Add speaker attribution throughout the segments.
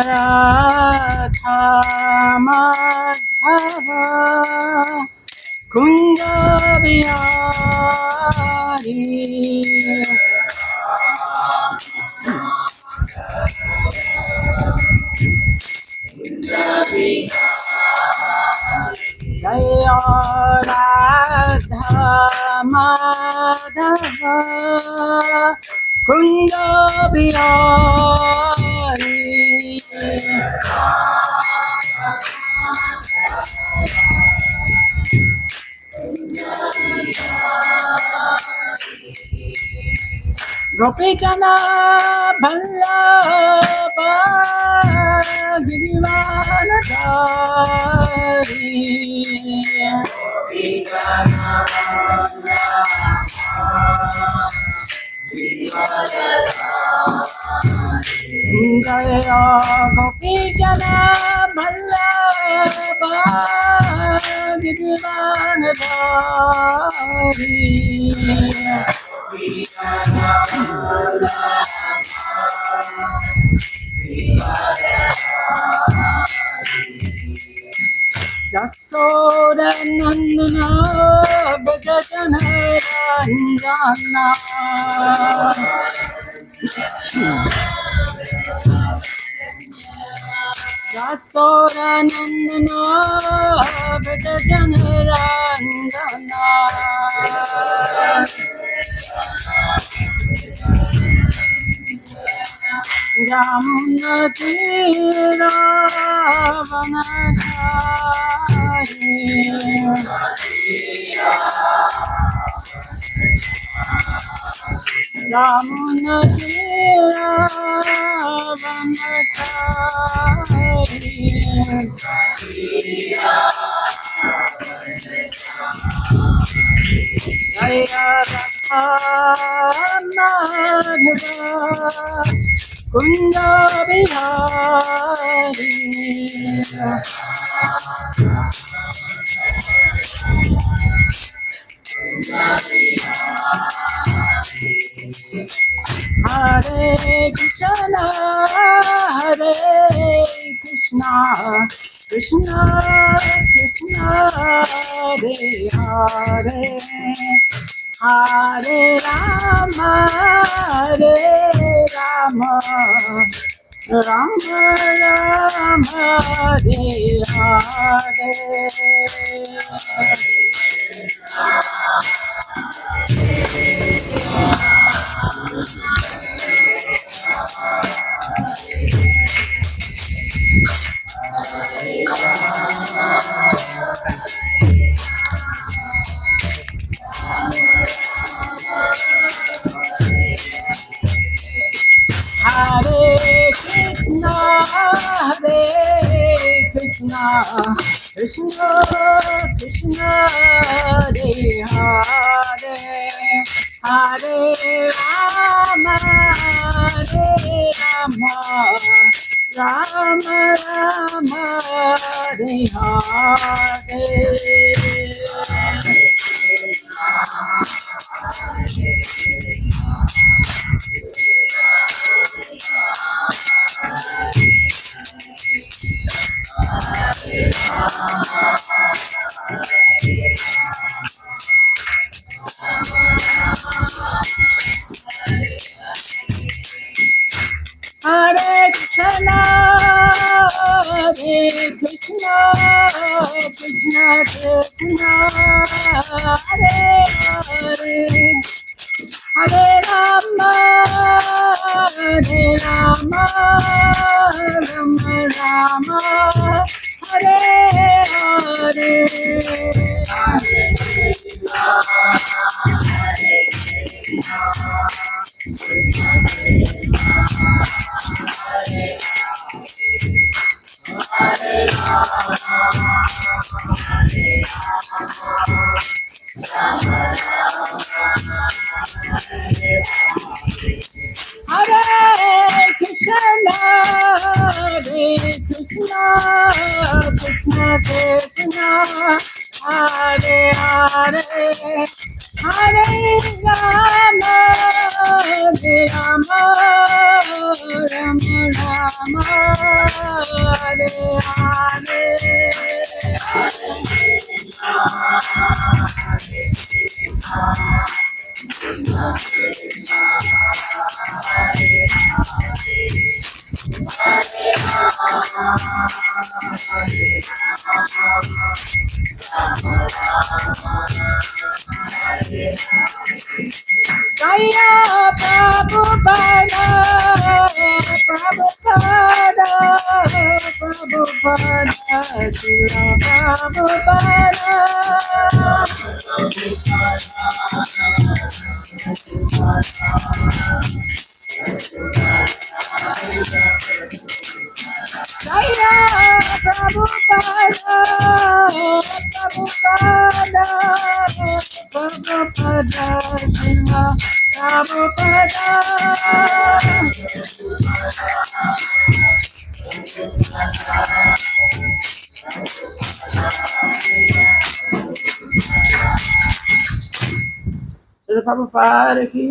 Speaker 1: Radha Madhava Kunda Bihari Jaya Radha Madhava Kunda Bihari Gopijana Ballabha Girivaradhari Jaya Gopijana Ballabha Girivaradhari Yasoda Nandana Bhajana Ranjana Yasoda Nandana Bhajana Ranjana Yamuna Tira Vanachari Yamuna Tira Vanachari Jaya Radha Madhava Kunda Bihari Hare Krishna Hare Krishna Krishna Krishna Hare Hare Hare Rama Hare Rama Rama Rama Hare Hare Hare Krishna Hare Krishna Krishna Krishna Hare Hare Hare Rama Hare Rama Rama Rama Hare Hare Hare Krishna Krishna Krishna Krishna Hare Hare Hare Rama Rama Rama Hare Hare Jaya Prabhupada, Prabhupada, Prabhupada, Srila Prabhupada. Jaya Prabhupada, Prabhupada, Prabhupada, Srila Prabhupada. Srila Prabhupada ki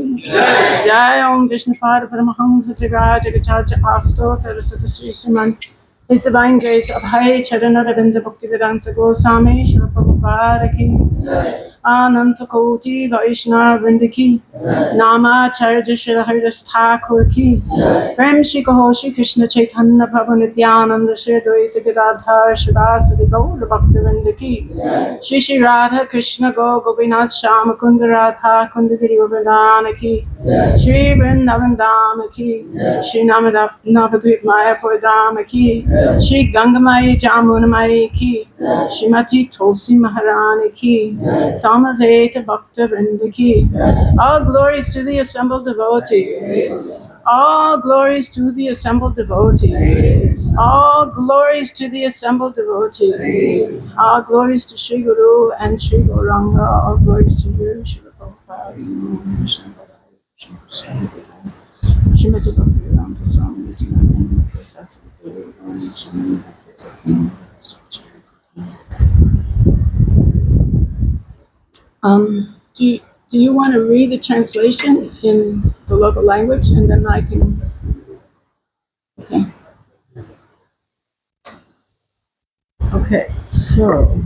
Speaker 1: Jai. Om Vishnupada Paramahamsa Trivaja Gachacha Asto Tarasata Sri Sriman His Divine Grace of High Charanaravinda Bhaktivedanta Goswami Srila Prabhupada ki Ananta Koti Vaishnava Vrinda ki Nama Charja Srila Haridas Thakur ki Prem Shri Kaho Shri Krishna Chaitanya Prabhu Nityananda Shri Advaita Gadadhar Shivasadi Gaura Bhaktivinoda ki Shri Shri Radha Krishna Go Gopinath Shama Kunda Radha Kunda Giri Govardhana ki Shri Vrindavan Dhama ki Shri Navadvip Mayapur Dhama ki Shri Gangamai Jamunamai ki Shrimati Tulsi Maharani ki Samaveta Bhakta Vrinda ki. All glories to the assembled devotees. All glories to the assembled devotees. All glories to the assembled devotees. All glories to Sri Guru and Sri Gauranga. All glories to you, Sri Prabhupada. Shrimati Bhaktivedanta Swami. Do you want to read the translation in the local language, and then I can? Okay. Okay. So.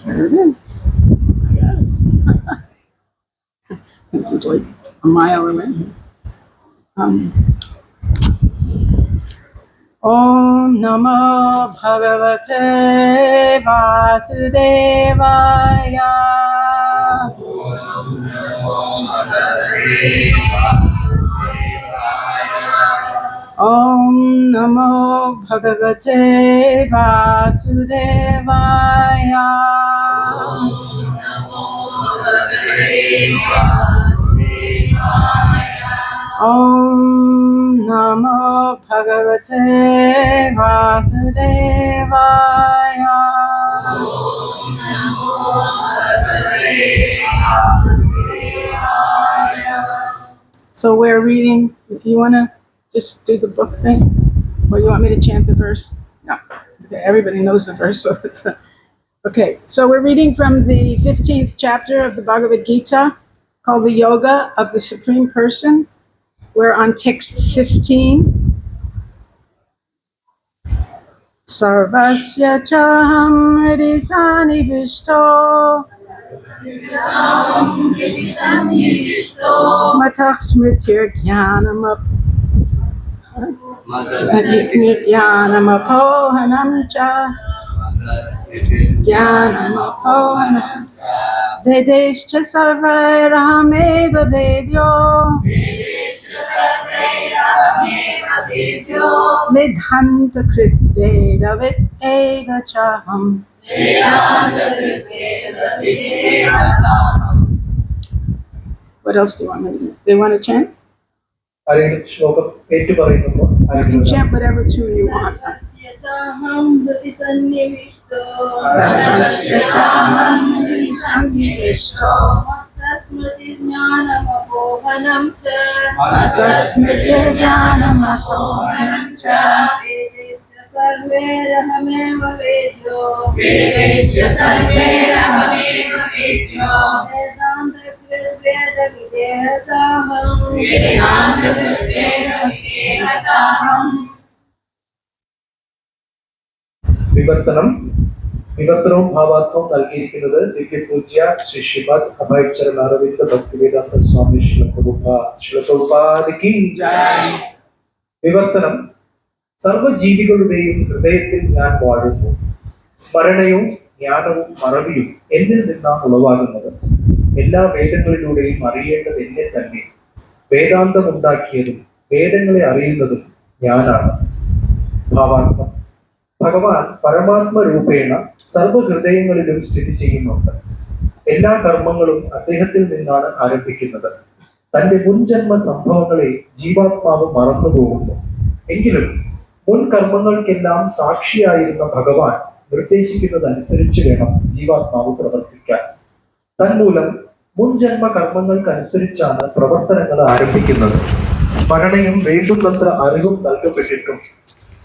Speaker 1: There it is. I got it. This is like a mile away. Om Namo Bhagavate Vasudevaya. Om Namo Bhagavate Vasudevaya. Om Namo Bhagavate Vasudevaya. So we're reading. You want to just do the book thing? Or you want me to chant the verse? No. Okay, everybody knows the verse, so it's okay. So we're reading from the 15th chapter of the Bhagavad Gita, called the Yoga of the Supreme Person. We're on text 15. Sarvasya chaham hridisani vishto matah smritir jnanam apohanam cha vedescha sarvairahameva vedyo Vidhanta krit veda vid eva chaham. What else do you want me to do? They want to chant? You can chant whatever tune you want.
Speaker 2: വിവർത്തനവും ഭാവാർത്ഥവും നൽകിയിരിക്കുന്നത് ദിവ്യപൂജ്യ ശ്രീ ശ്രീമദ് അഭയചരണ അരവിന്ദ ഭക്തിവേദാന്ത സ്വാമി ശില പ്രഭുപാദ് കി ജയ്. വിവർത്തനം: സർവ്വജീവികളുടെയും ഹൃദയത്തിൽ ഞാൻ വാഴുന്നു. സ്മരണയും ജ്ഞാനവും മറവിയും എന്നിൽ നിന്നാണ് ഉളവാകുന്നത്. എല്ലാ വേദങ്ങളിലൂടെയും അറിയേണ്ടത് എന്നെ തന്നെ. വേദാന്തമുണ്ടാക്കിയതും വേദങ്ങളെ അറിയുന്നതും ഞാനാണ്. ഭാവാർത്ഥം: ഭഗവാൻ പരമാത്മരൂപേണ സർവഹൃദയങ്ങളിലും സ്ഥിതി ചെയ്യുന്നുണ്ട്. എല്ലാ കർമ്മങ്ങളും അദ്ദേഹത്തിൽ നിന്നാണ് ആരംഭിക്കുന്നത്. തന്റെ മുൻജന്മ സംഭവങ്ങളെ ജീവാത്മാവ് മറന്നുപോകുന്നു. എങ്കിലും മുൻ കർമ്മങ്ങൾക്കെല്ലാം സാക്ഷിയായിരുന്ന ഭഗവാൻ നിർദ്ദേശിക്കുന്നതനുസരിച്ച് വേണം ജീവാത്മാവ് പ്രവർത്തിക്കാൻ. തന്മൂലം മുൻജന്മ കർമ്മങ്ങൾക്കനുസരിച്ചാണ് പ്രവർത്തനങ്ങൾ ആരംഭിക്കുന്നത്. സ്മരണയും വേണ്ടുന്നത്ര അറിവും നൽകപ്പെട്ടിട്ടും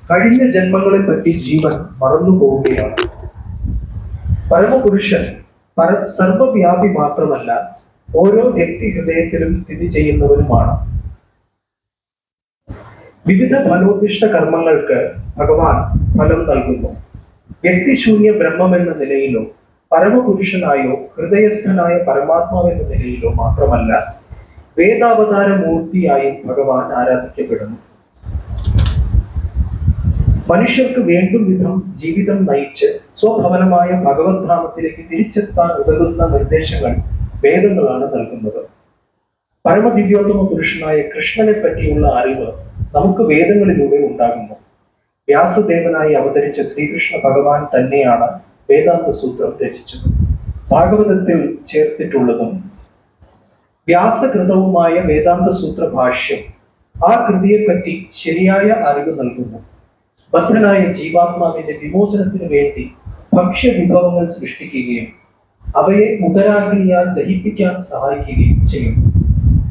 Speaker 2: കഴിഞ്ഞ ജന്മങ്ങളെ പറ്റി ജീവൻ മറന്നുപോവുകയാണ്. പരമപുരുഷൻ സർവവ്യാപി മാത്രമല്ല, ഓരോ വ്യക്തി ഹൃദയത്തിലും സ്ഥിതി ചെയ്യുന്നവരുമാണ്. വിവിധ ഫലോദിഷ്ട കർമ്മങ്ങൾക്ക് ഭഗവാൻ ഫലം നൽകുന്നു. വ്യക്തിശൂന്യ ബ്രഹ്മമെന്ന നിലയിലോ പരമപുരുഷനായോ ഹൃദയസ്ഥനായ പരമാത്മാവെന്ന നിലയിലോ മാത്രമല്ല, വേദാവതാര മൂർത്തിയായും ഭഗവാൻ ആരാധിക്കപ്പെടുന്നു. മനുഷ്യർക്ക് വേണ്ടും വിധം ജീവിതം നയിച്ച് സ്വഭവനമായ ഭഗവത് ധാമത്തിലേക്ക് തിരിച്ചെത്താൻ ഉതകുന്ന നിർദ്ദേശങ്ങൾ വേദങ്ങളാണ് നൽകുന്നത്. പരമദിവ്യോത്തമ പുരുഷനായ കൃഷ്ണനെ പറ്റിയുള്ള അറിവ് നമുക്ക് വേദങ്ങളിലൂടെ ഉണ്ടാകുന്നു. വ്യാസദേവനായി അവതരിച്ച ശ്രീകൃഷ്ണ ഭഗവാൻ തന്നെയാണ് വേദാന്ത സൂത്രം രചിച്ചത്. ഭാഗവതത്തിൽ ചേർത്തിട്ടുള്ളതും വ്യാസകൃതവുമായ വേദാന്ത സൂത്ര ഭാഷ്യം ആ കൃതിയെപ്പറ്റി ശരിയായ അറിവ് നൽകുന്നു. ബദ്ധനായ ജീവാത്മാവിന്റെ വിമോചനത്തിനു വേണ്ടി ഭക്ഷ്യവിഭവങ്ങൾ സൃഷ്ടിക്കുകയും അവയെ ഉദരാഗ്നിയാൽ ദഹിപ്പിക്കാൻ സഹായിക്കുകയും ചെയ്യും.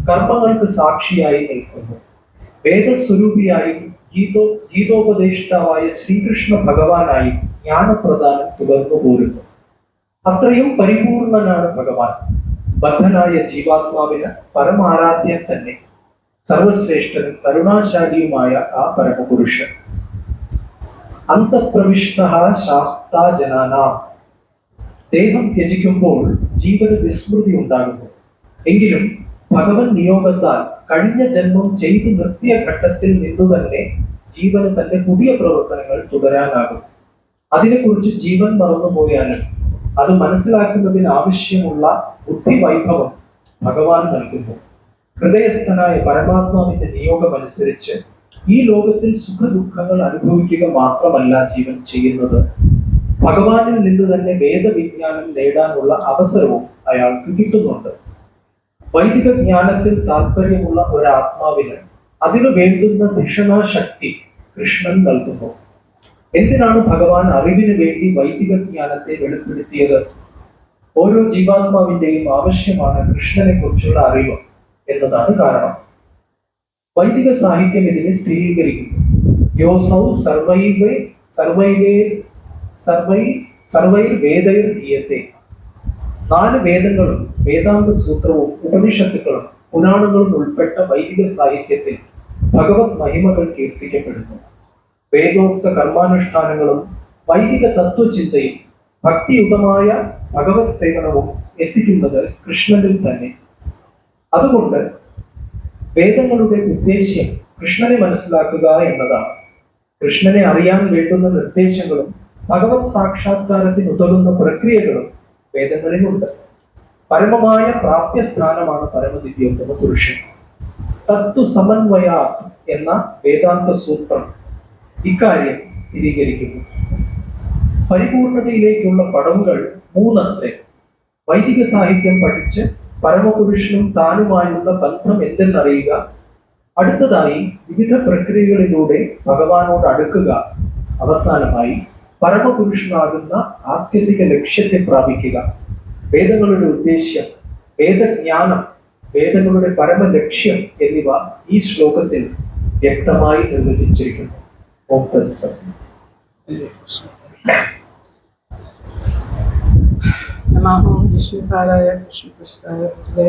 Speaker 2: കർമ്മങ്ങൾക്ക് സാക്ഷിയായി നിൽക്കുന്നു. വേദസ്വരൂപിയായും ഗീതോപദേഷ്ടാവായ ശ്രീകൃഷ്ണ ഭഗവാനായി ജ്ഞാനപ്രദാനം തുടർന്നു പോരുന്നു. അത്രയും പരിപൂർണനാണ് ഭഗവാൻ. ബദ്ധനായ ജീവാത്മാവിന് പരമാരാധ്യൻ തന്നെ, സർവശ്രേഷ്ഠനും കരുണാശാലിയുമായ ആ പരമപുരുഷൻ. അന്തഃപ്രവിഷ്ട ശാസ്താ ജനാനാം. ദേഹം ത്യജിക്കുമ്പോൾ ജീവന് വിസ്മൃതി ഉണ്ടാകുന്നു. എങ്കിലും ഭഗവൻ നിയോഗത്താൽ കഴിഞ്ഞ ജന്മം ചെയ്തു നിർത്തിയ ഘട്ടത്തിൽ നിന്നു തന്നെ ജീവന് തന്റെ പുതിയ പ്രവർത്തനങ്ങൾ തുടരാനാകും. അതിനെക്കുറിച്ച് ജീവൻ മറന്നുപോയാലും അത് മനസ്സിലാക്കുന്നതിന് ആവശ്യമുള്ള ബുദ്ധിവൈഭവം ഭഗവാൻ നൽകുന്നു. ഹൃദയസ്ഥനായ പരമാത്മാവിന്റെ നിയോഗമനുസരിച്ച് ഈ ലോകത്തിൽ സുഖദുഃഖങ്ങൾ അനുഭവിക്കുക മാത്രമല്ല ജീവൻ ചെയ്യുന്നത്, ഭഗവാനിൽ നിന്ന് തന്നെ വേദവിജ്ഞാനം നേടാനുള്ള അവസരവും അയാൾക്ക് കിട്ടുന്നുണ്ട്. വൈദിക ജ്ഞാനത്തിൽ താല്പര്യമുള്ള ഒരാത്മാവിന് അതിനു വേണ്ടുന്ന ധിഷണാശക്തി കൃഷ്ണൻ നൽകുന്നു. എന്തിനാണ് ഭഗവാൻ അറിവിന് വേണ്ടി വൈദിക ജ്ഞാനത്തെ വെളിപ്പെടുത്തിയത്? ഓരോ ജീവാത്മാവിന്റെയും ആവശ്യമാണ് കൃഷ്ണനെ കുറിച്ചുള്ള അറിവ് എന്നതാണ് കാരണം. വൈദിക സാഹിത്യം ഇതിനെ സ്ഥിരീകരിക്കുന്നു. യോസൗ സർവൈർ വേദൈർ ഗീയത്തെ. 4 വേദങ്ങളും വേദാന്ത സൂത്രവും ഉപനിഷത്തുക്കളും പുരാണങ്ങളും ഉൾപ്പെട്ട വൈദിക സാഹിത്യത്തിൽ ഭഗവത് മഹിമകൾ കീർത്തിക്കപ്പെടുന്നു. വേദോക്ത കർമാനുഷ്ഠാനങ്ങളും വൈദിക തത്വചിന്തയും ഭക്തിയുതമായ ഭഗവത് സേവനവും എത്തിക്കുന്നത് കൃഷ്ണനിൽ തന്നെ. അതുകൊണ്ട് വേദങ്ങളുടെ ഉദ്ദേശ്യം കൃഷ്ണനെ മനസ്സിലാക്കുക എന്നതാണ്. കൃഷ്ണനെ അറിയാൻ വേണ്ടുന്ന നിർദ്ദേശങ്ങളും ഭഗവത് സാക്ഷാത്കാരത്തിന് ഉതകുന്ന പ്രക്രിയകളും വേദങ്ങളിലുണ്ട്. പരമമായ പ്രാപ്യസ്ഥാനമാണ് പരമദിവ്യോത്തമ പുരുഷൻ. തത്വ സമന്വയ എന്ന വേദാന്ത സൂത്രം ഇക്കാര്യം സ്ഥിരീകരിക്കുന്നു. പരിപൂർണതയിലേക്കുള്ള പടവുകൾ 3 വൈദിക സാഹിത്യം പഠിച്ച് പരമപുരുഷനും താനുമായുള്ള ബന്ധം എന്തെന്നറിയുക. അടുത്തതായി വിവിധ പ്രക്രിയകളിലൂടെ ഭഗവാനോട് അടുക്കുക. അവസാനമായി പരമപുരുഷനാകുന്ന ആത്യന്തിക ലക്ഷ്യത്തെ പ്രാപിക്കുക. വേദങ്ങളുടെ ഉദ്ദേശ്യം, വേദജ്ഞാനം, വേദങ്ങളുടെ പരമലക്ഷ്യം എന്നിവ ഈ ശ്ലോകത്തിൽ വ്യക്തമായി നിർവചിച്ചിരിക്കുന്നു. ഓം തത്സത്.
Speaker 1: नमः विष्णुपादाय कृष्णपृष्ठाय भूतले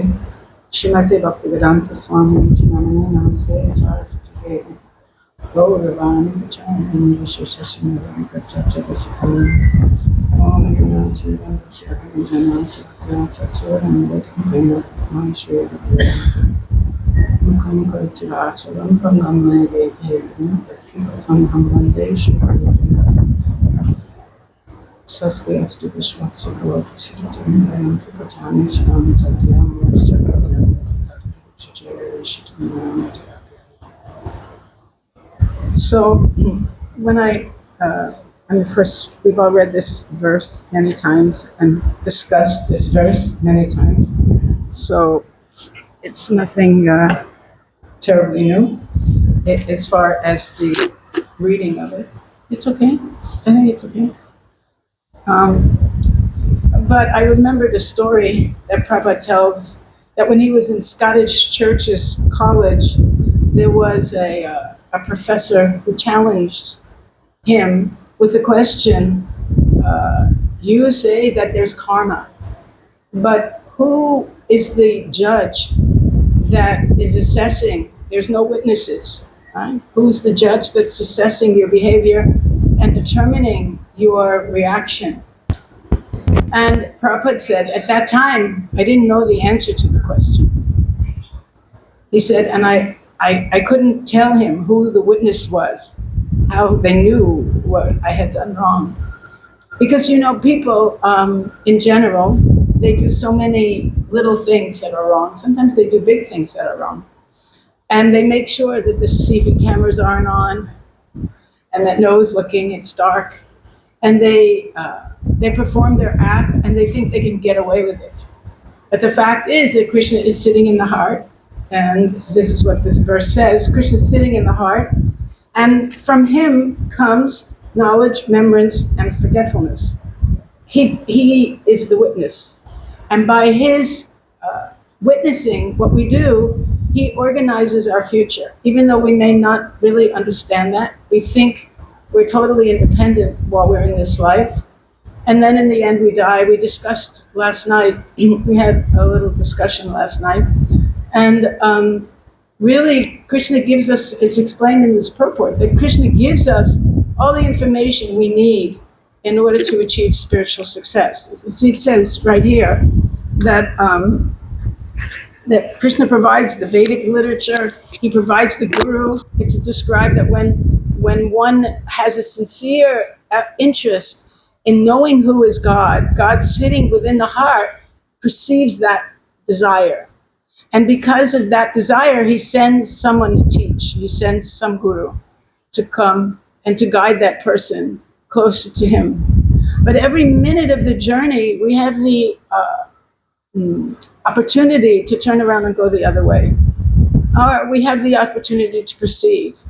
Speaker 1: श्रीमते भक्तिवेदांत स्वामी नमः. नमस्ते सरस्वती देवी गौरवाणी प्रचारिणी विशेषशरणं कच्चाचरसिते ओम गुणाचरणं मुखं कच्चाचरं पङ्गं नैवेद्यं Tamaham Vande Shri Bhagavatam Saskia Asti Vishwasya Siddham Dayam Pratani Shram Tadyam So, when we've all read this verse many times and discussed this verse many times. So, it's nothing terribly new as far as the reading of it. It's okay. I think it's okay. But I remember the story that Prabhupada tells that when he was in Scottish Church's college, there was a professor who challenged him with the question, you say that there's karma, but who is the judge that is assessing? There's no witnesses, right? Who's the judge that's assessing your behavior and determining your reaction? And Prabhupada said, at that time, I didn't know the answer to the question. He said, and I couldn't tell him who the witness was, how they knew what I had done wrong. Because, people in general, they do so many little things that are wrong. Sometimes they do big things that are wrong. And they make sure that the CCTV cameras aren't on and that no one's looking, it's dark. And they perform their act and they think they can get away with it. But the fact is that Krishna is sitting in the heart. And this is what this verse says. Krishna is sitting in the heart. And from him comes knowledge, remembrance, and forgetfulness. He is the witness. And by his witnessing what we do, he organizes our future. Even though we may not really understand that, we think we're totally independent while we're in this life. And then in the end, we die. We discussed last night, we had a little discussion last night. And really, Krishna gives us, it's explained in this purport, that Krishna gives us all the information we need in order to achieve spiritual success. It says right here that Krishna provides the Vedic literature, he provides the guru. It's described that when one has a sincere interest in knowing who is God, God sitting within the heart perceives that desire. And because of that desire, he sends someone to teach. He sends some guru to come and to guide that person closer to him. But every minute of the journey, we have the opportunity to turn around and go the other way. Or we have the opportunity to proceed.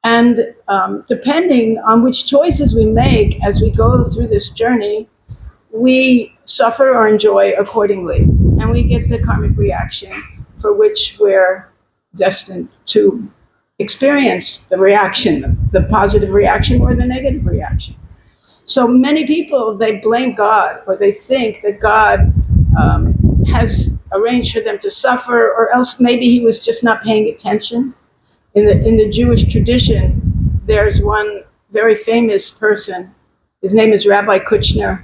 Speaker 1: And depending on which choices we make as we go through this journey, we suffer or enjoy accordingly. And we get the karmic reaction for which we're destined to experience the reaction, the positive reaction or the negative reaction. So many people, they blame God, or they think that God has arranged for them to suffer, or else maybe he was just not paying attention. In the Jewish tradition, there's one very famous person. His name is Rabbi Kuchner.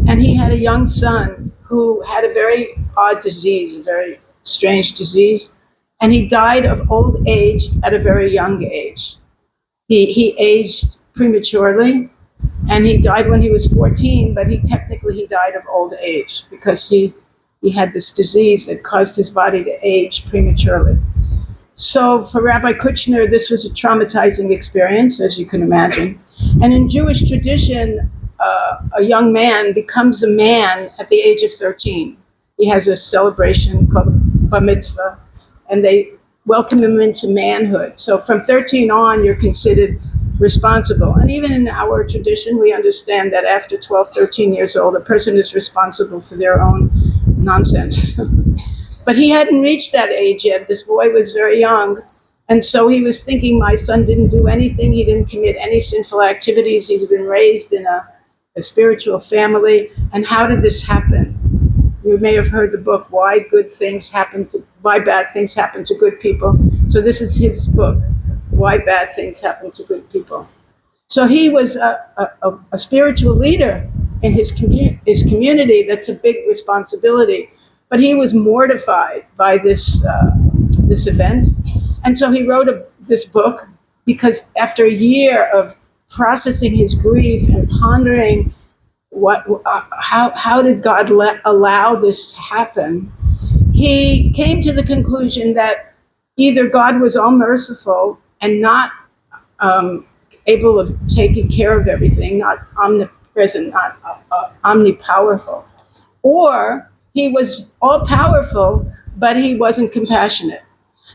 Speaker 1: And he had a young son who had a very odd disease, a very strange disease. And he died of old age at a very young age. He aged prematurely, and he died when he was 14, but he died of old age because he had this disease that caused his body to age prematurely. So for Rabbi Kuchner, this was a traumatizing experience, as you can imagine. And in Jewish tradition, a young man becomes a man at the age of 13. He has a celebration called Bar Mitzvah, and they welcome him into manhood. So from 13 on, you're considered responsible. And even in our tradition, we understand that after 12, 13 years old, a person is responsible for their own nonsense. But he hadn't reached that age yet. This boy was very young. And so he was thinking, my son didn't do anything. He didn't commit any sinful activities. He's been raised in a spiritual family. And how did this happen? You may have heard the book, Why Bad Things Happen to Good People. So this is his book, Why Bad Things Happen to Good People. So he was a spiritual leader in his community. That's a big responsibility. But he was mortified by this event. And so he wrote this book, because after a year of processing his grief and pondering how did God allow this to happen, he came to the conclusion that either God was all merciful and not able of taking care of everything, not omnipresent, not omnipowerful, or he was all powerful, but he wasn't compassionate.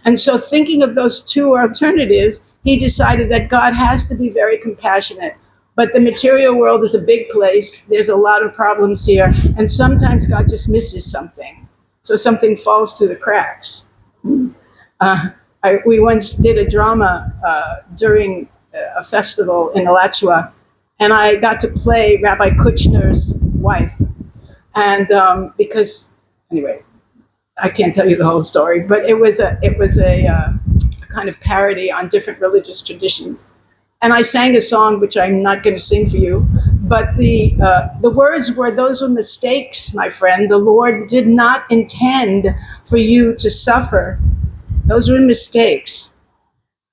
Speaker 1: And so, thinking of those two alternatives, he decided that God has to be very compassionate. But the material world is a big place. There's a lot of problems here. And sometimes God just misses something. So something falls through the cracks. We once did a drama during a festival in Alachua, and I got to play Rabbi Kuchner's wife. And because, anyway, I can't tell you the whole story, but it was a kind of parody on different religious traditions. And I sang a song, which I'm not going to sing for you, but the words were, "Those were mistakes, my friend. The Lord did not intend for you to suffer. Those were mistakes.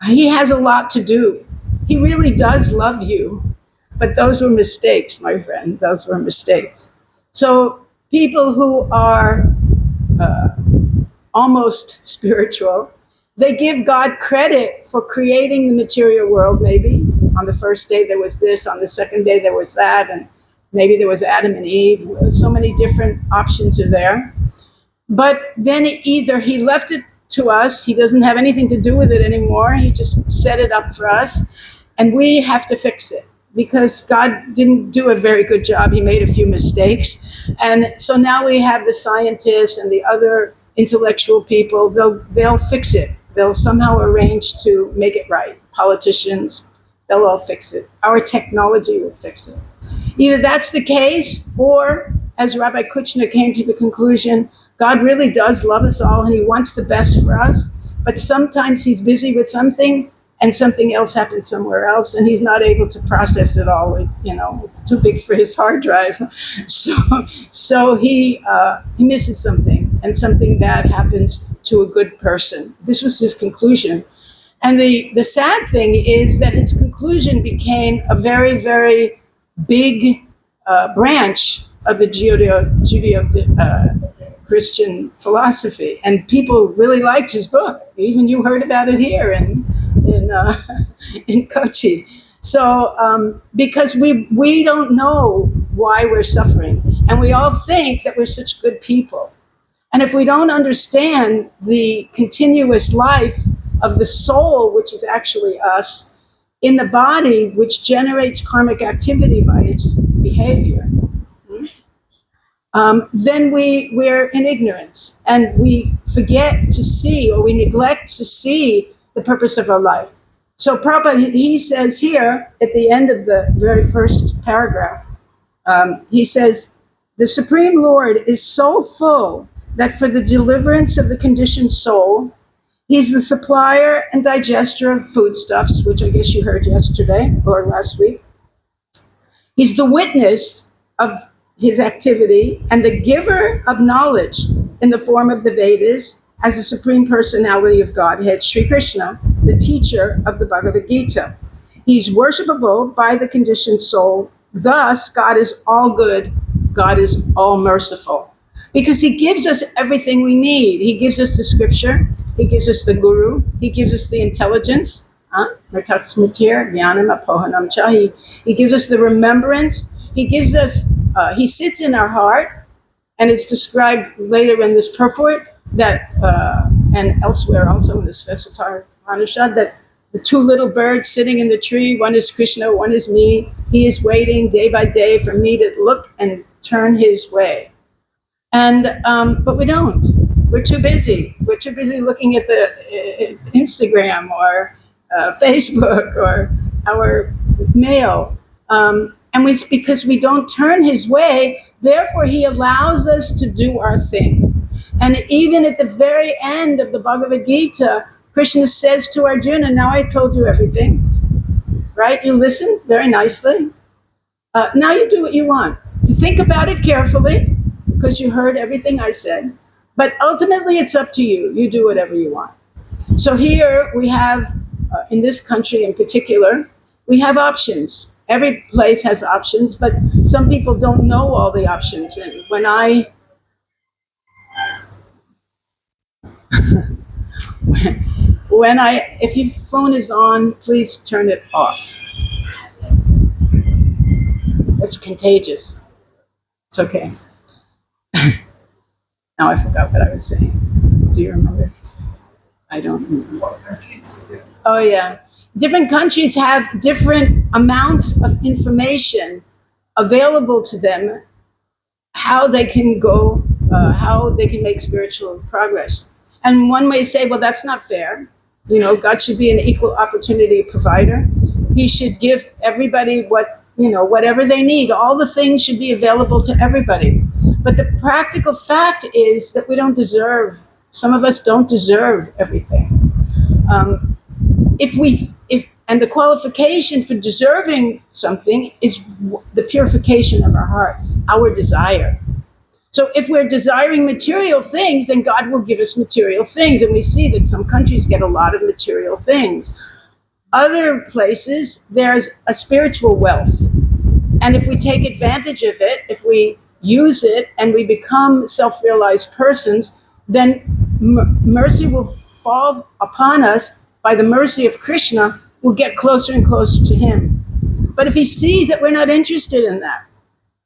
Speaker 1: He has a lot to do. He really does love you, but those were mistakes, my friend. Those were mistakes." So people who are almost spiritual, they give God credit for creating the material world, maybe. On the first day there was this, on the second day there was that, and maybe there was Adam and Eve. So many different options are there. But then either he left it to us, he doesn't have anything to do with it anymore, he just set it up for us, and we have to fix it. Because God didn't do a very good job. He made a few mistakes. And so now we have the scientists and the other intellectual people. They'll fix it. They'll somehow arrange to make it right. Politicians, they'll all fix it. Our technology will fix it. Either that's the case, or as Rabbi Kuchner came to the conclusion, God really does love us all and he wants the best for us. But sometimes he's busy with something and something else happens somewhere else, and he's not able to process it all. It's too big for his hard drive. So he misses something, and something bad happens to a good person. This was his conclusion. And the sad thing is that his conclusion became a very, very big branch of the Judeo-Christian philosophy. And people really liked his book. Even you heard about it here in Kochi. So because we don't know why we're suffering, and we all think that we're such good people. And if we don't understand the continuous life of the soul, which is actually us, in the body, which generates karmic activity by its behavior, then we're in ignorance, and we forget to see, or we neglect to see the purpose of our life. So Prabhupada, he says here at the end of the very first paragraph, he says, "The Supreme Lord is so full that for the deliverance of the conditioned soul, he's the supplier and digester of foodstuffs," which I guess you heard yesterday or last week. He's the witness of his activity and the giver of knowledge in the form of the Vedas as the Supreme Personality of Godhead, Sri Krishna, the teacher of the Bhagavad Gita. He's worshipable by the conditioned soul. Thus, God is all good. God is all merciful. Because he gives us everything we need. He gives us the scripture. He gives us the guru. He gives us the intelligence. He gives us the remembrance. He gives us, he sits in our heart. And it's described later in this purport that, and elsewhere also in this Vesutar Upanishad, that the two little birds sitting in the tree, one is Krishna, one is me. He is waiting day by day for me to look and turn his way. And but we don't. We're too busy. We're too busy looking at the Instagram or Facebook or our mail. And because we don't turn his way, therefore he allows us to do our thing. And even at the very end of the Bhagavad Gita, Krishna says to Arjuna, "Now I told you everything." Right? You listen very nicely. Now you do what you want. To think about it carefully, because you heard everything I said. But ultimately, it's up to you. You do whatever you want. So here we have in this country in particular, we have options. Every place has options, but some people don't know all the options. And if your phone is on, please turn it off. It's contagious. It's okay. Now I forgot what I was saying. Do you remember? I don't remember. Oh, yeah. Different countries have different amounts of information available to them, how they can go, how they can make spiritual progress. And one may say, well, that's not fair. You know, God should be an equal opportunity provider. He should give everybody whatever they need. All the things should be available to everybody. But the practical fact is that we don't deserve, some of us don't deserve everything. And the qualification for deserving something is the purification of our heart, our desire. So if we're desiring material things, then God will give us material things. And we see that some countries get a lot of material things. Other places, there's a spiritual wealth. And if we take advantage of it, if we use it and we become self-realized persons, then mercy will fall upon us. By the mercy of Krishna, we'll get closer and closer to him. But if he sees that we're not interested in that,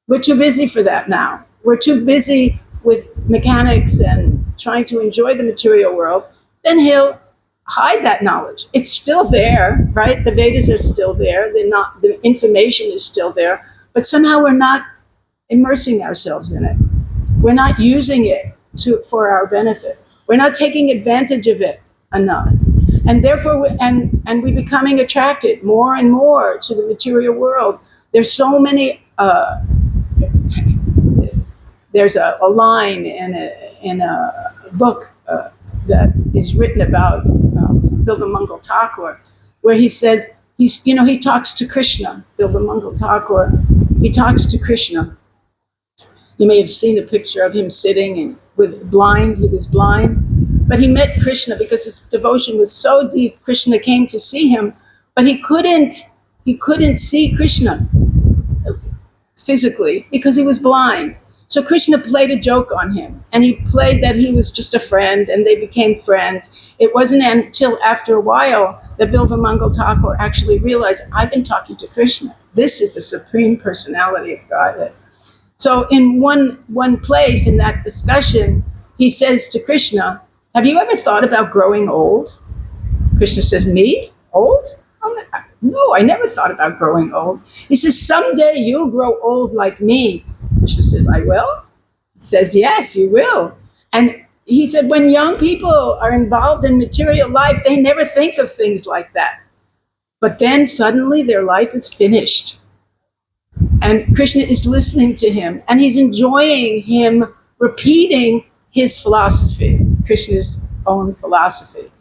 Speaker 1: we're too busy for that now. We're too busy with mechanics and trying to enjoy the material world, then he'll hide that knowledge. It's still there, right? The Vedas are still there. The information is still there, but somehow we're not immersing ourselves in it. We're not using it for our benefit. We're not taking advantage of it enough. And therefore, we're becoming attracted more and more to the material world. There's so many, there's a line in a book that is written about Bilvamangal Thakur, where he says, he talks to Krishna. Bilvamangal Thakur, he talks to Krishna. You may have seen a picture of him sitting he was blind, but he met Krishna because his devotion was so deep. Krishna came to see him, but he couldn't see Krishna physically because he was blind. So Krishna played a joke on him, and he played that he was just a friend, and they became friends. It wasn't until after a while that Bilvamangal Thakur actually realized, I've been talking to Krishna. This is the Supreme Personality of Godhead. So in one place in that discussion, he says to Krishna, have you ever thought about growing old? Krishna says, me? Old? No, I never thought about growing old. He says, someday you'll grow old like me. Krishna says, I will? He says, yes, you will. And he said, when young people are involved in material life, they never think of things like that. But then suddenly their life is finished. And Krishna is listening to him, and he's enjoying him repeating his philosophy, Krishna's own philosophy.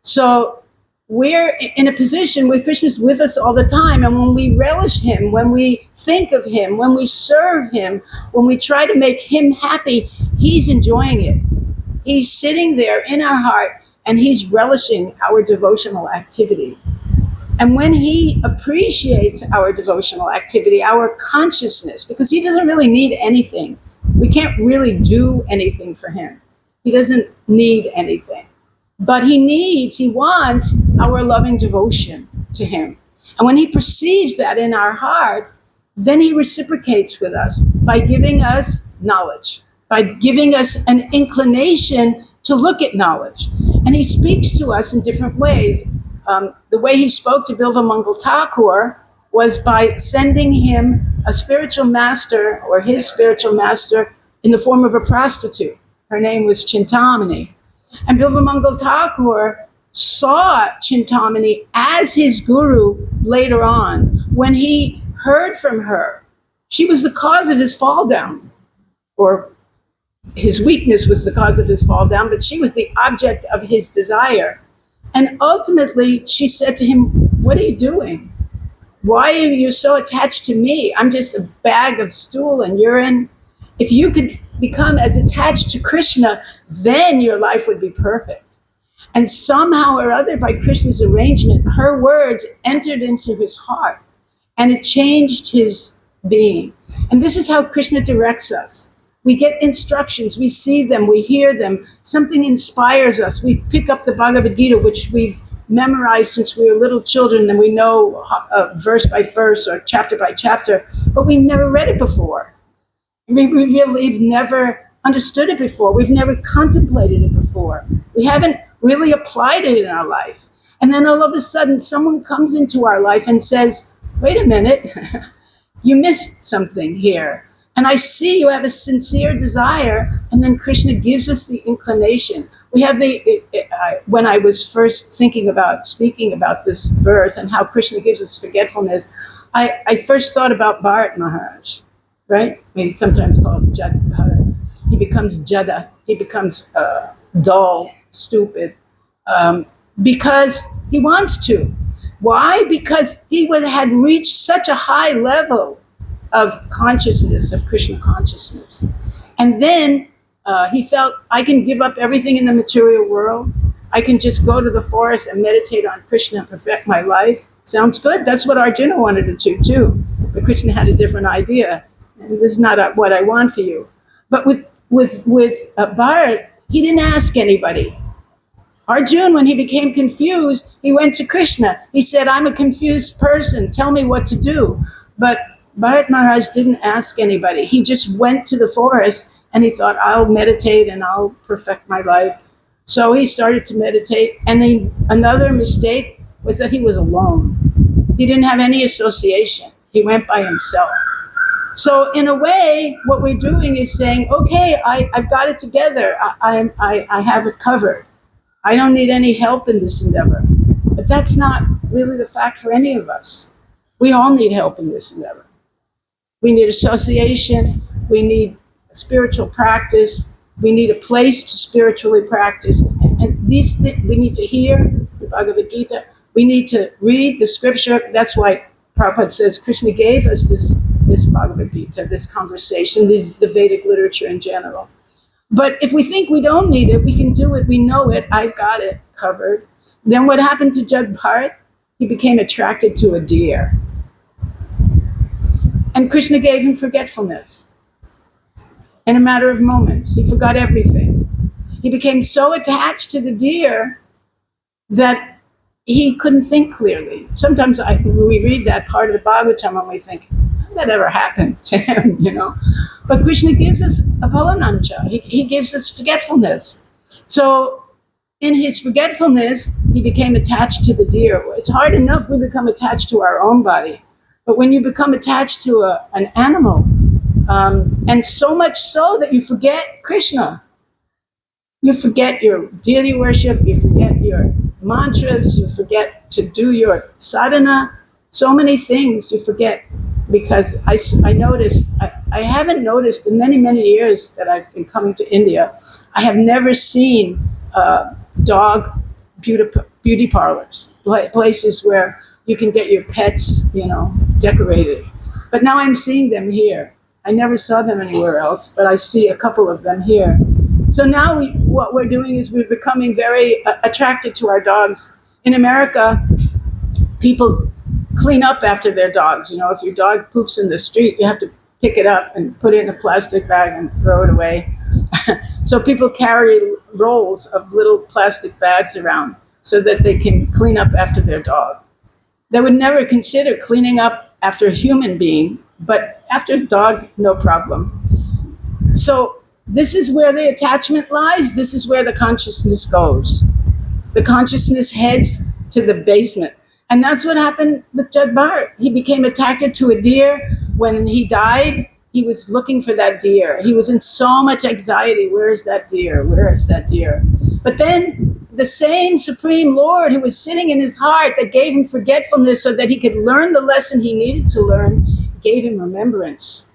Speaker 1: So we're in a position where Krishna's with us all the time, and when we relish him, when we think of him, when we serve him, when we try to make him happy, he's enjoying it. He's sitting there in our heart, and he's relishing our devotional activity. And when he appreciates our devotional activity, our consciousness, because he doesn't really need anything. We can't really do anything for him. He doesn't need anything. But he wants our loving devotion to him. And when he perceives that in our heart, then he reciprocates with us by giving us knowledge, by giving us an inclination to look at knowledge. And he speaks to us in different ways. The way he spoke to Bilvamangal Thakur was by sending him a spiritual master, or his spiritual master, in the form of a prostitute. Her name was Chintamani. And Bilvamangal Thakur saw Chintamani as his guru later on. When he heard from her, she was the cause of his fall down, or his weakness was the cause of his fall down, but she was the object of his desire. And ultimately, she said to him, what are you doing? Why are you so attached to me? I'm just a bag of stool and urine. If you could become as attached to Krishna, then your life would be perfect. And somehow or other, by Krishna's arrangement, her words entered into his heart, and it changed his being. And this is how Krishna directs us. We get instructions, we see them, we hear them, something inspires us. We pick up the Bhagavad Gita, which we've memorized since we were little children, and we know verse by verse or chapter by chapter, but we never read it before. We've never understood it before. We've never contemplated it before. We haven't really applied it in our life. And then all of a sudden, someone comes into our life and says, wait a minute, you missed something here. And I see you have a sincere desire, and then Krishna gives us the inclination. We have when I was first thinking about speaking about this verse and how Krishna gives us forgetfulness, I first thought about Bharat Maharaj, right? Maybe sometimes called Jad Bharat. He becomes Jada. He becomes dull, stupid, because he wants to. Why? Because he had reached such a high level of consciousness, of Krishna consciousness. And then he felt, I can give up everything in the material world. I can just go to the forest and meditate on Krishna and perfect my life. Sounds good. That's what Arjuna wanted to do too. But Krishna had a different idea. And this is not what I want for you. But with Bharat, he didn't ask anybody. Arjuna, when he became confused, he went to Krishna. He said, I'm a confused person. Tell me what to do. But Bharat Maharaj didn't ask anybody. He just went to the forest and he thought, I'll meditate and I'll perfect my life. So he started to meditate. And then another mistake was that he was alone. He didn't have any association. He went by himself. So in a way, what we're doing is saying, okay, I've got it together. I have it covered. I don't need any help in this endeavor. But that's not really the fact for any of us. We all need help in this endeavor. We need association. We need spiritual practice. We need a place to spiritually practice. And these things, we need to hear the Bhagavad Gita. We need to read the scripture. That's why Prabhupada says Krishna gave us this Bhagavad Gita, this conversation, the Vedic literature in general. But if we think we don't need it, we can do it, we know it, I've got it covered. Then what happened to Jad Bharat? He became attracted to a deer. And Krishna gave him forgetfulness. In a matter of moments, he forgot everything. He became so attached to the deer that he couldn't think clearly. Sometimes we read that part of the Bhagavatam and we think, how did that ever happen to him, you know? But Krishna gives us avalanancha. He gives us forgetfulness. So in his forgetfulness, he became attached to the deer. It's hard enough we become attached to our own body. But when you become attached to an animal, and so much so that you forget Krishna, you forget your deity worship, you forget your mantras, you forget to do your sadhana, so many things you forget. Because I noticed, I haven't noticed in many, many years that I've been coming to India, I have never seen dog beauty parlors, places where you can get your pets, you know, decorated. But now I'm seeing them here. I never saw them anywhere else, but I see a couple of them here. So now what we're doing is we're becoming very attracted to our dogs. In America, people clean up after their dogs. You know, if your dog poops in the street, you have to pick it up and put it in a plastic bag and throw it away. So people carry rolls of little plastic bags around so that they can clean up after their dog. They would never consider cleaning up after a human being, but after a dog, no problem. So this is where the attachment lies. This is where the consciousness goes. The consciousness heads to the basement. And that's what happened with Jad Bharat. He became attracted to a deer. When he died, he was looking for that deer. He was in so much anxiety. Where is that deer? Where is that deer? But then the same Supreme Lord who was sitting in his heart that gave him forgetfulness so that he could learn the lesson he needed to learn, gave him remembrance.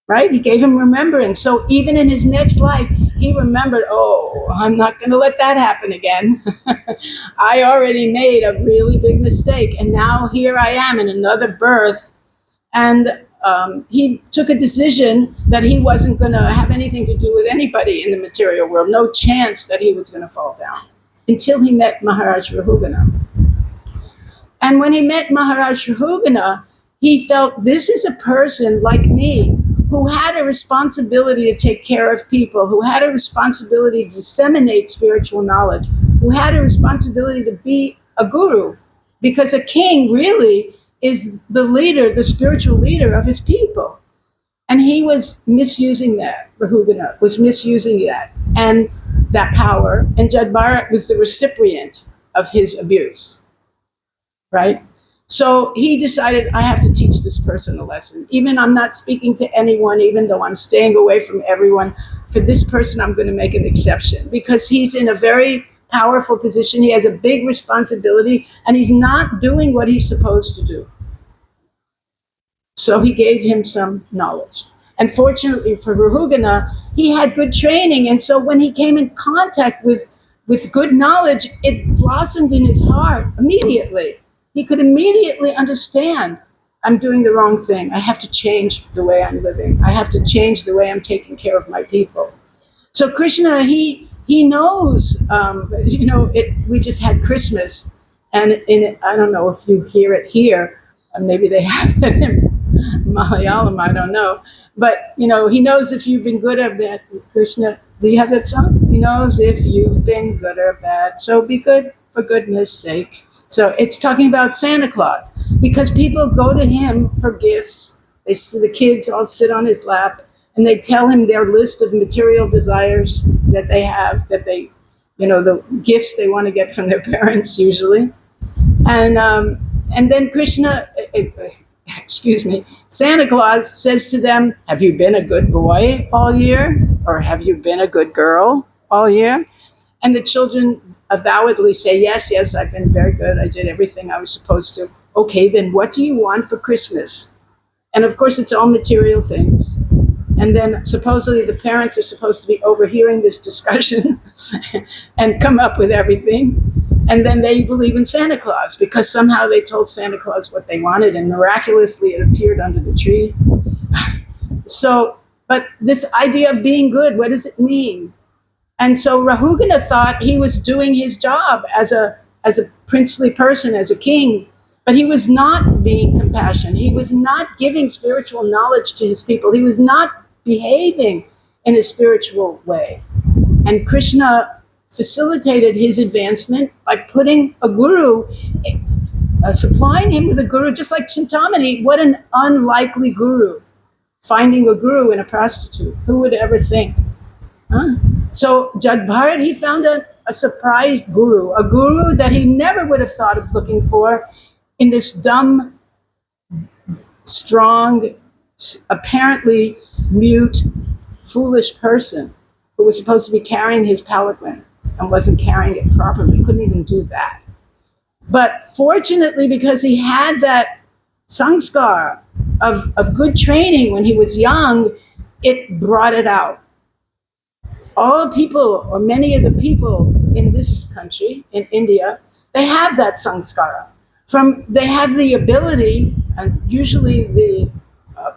Speaker 1: Right? He gave him remembrance. So even in his next life, he remembered, oh, I'm not going to let that happen again. I already made a really big mistake. And now here I am in another birth. And he took a decision that he wasn't going to have anything to do with anybody in the material world. No chance that he was going to fall down until he met Maharaj Rahugana. And when he met Maharaj Rahugana, he felt this is a person like me who had a responsibility to take care of people, who had a responsibility to disseminate spiritual knowledge, who had a responsibility to be a guru, because a king really is the leader, the spiritual leader of his people. And he was misusing that. Rahugana was misusing that and that power. And Jad Bharat was the recipient of his abuse, right? So he decided, I have to teach this person a lesson. Even I'm not speaking to anyone, even though I'm staying away from everyone. For this person, I'm going to make an exception because he's in a very powerful position. He has a big responsibility and he's not doing what he's supposed to do. So he gave him some knowledge. And fortunately for Rahugana, he had good training. And so when he came in contact with good knowledge, it blossomed in his heart immediately. He could immediately understand, I'm doing the wrong thing. I have to change the way I'm living. I have to change the way I'm taking care of my people. So Krishna, he knows, we just had Christmas. And I don't know if you hear it here, maybe they have it in Malayalam, I don't know. But, he knows if you've been good or bad. Krishna, do you have that song? He knows if you've been good or bad. So be good for goodness sake. So it's talking about Santa Claus because people go to him for gifts. The kids all sit on his lap and they tell him their list of material desires that they have, that they, the gifts they want to get from their parents usually. And then Krishna, Santa Claus says to them, have you been a good boy all year? Or have you been a good girl all year? And the children avowedly say, yes, I've been very good. I did everything I was supposed to. Okay, then what do you want for Christmas? And of course, it's all material things. And then supposedly the parents are supposed to be overhearing this discussion and come up with everything. And then they believe in Santa Claus because somehow they told Santa Claus what they wanted and miraculously it appeared under the tree. So, but this idea of being good, what does it mean? And so Rahugana thought he was doing his job as a princely person, as a king, but he was not being compassionate. He was not giving spiritual knowledge to his people. He was not behaving in a spiritual way. And Krishna facilitated his advancement by putting a guru, supplying him with a guru, just like Chintamani. What an unlikely guru, finding a guru in a prostitute. Who would ever think? Huh? So Jad Bharat, he found a surprise guru, a guru that he never would have thought of looking for in this dumb, strong, apparently mute, foolish person who was supposed to be carrying his palanquin and wasn't carrying it properly, couldn't even do that. But fortunately, because he had that sanskar of good training when he was young, it brought it out. All the people, or many of the people in this country, in India, they have that sanskara. They have the ability, and usually the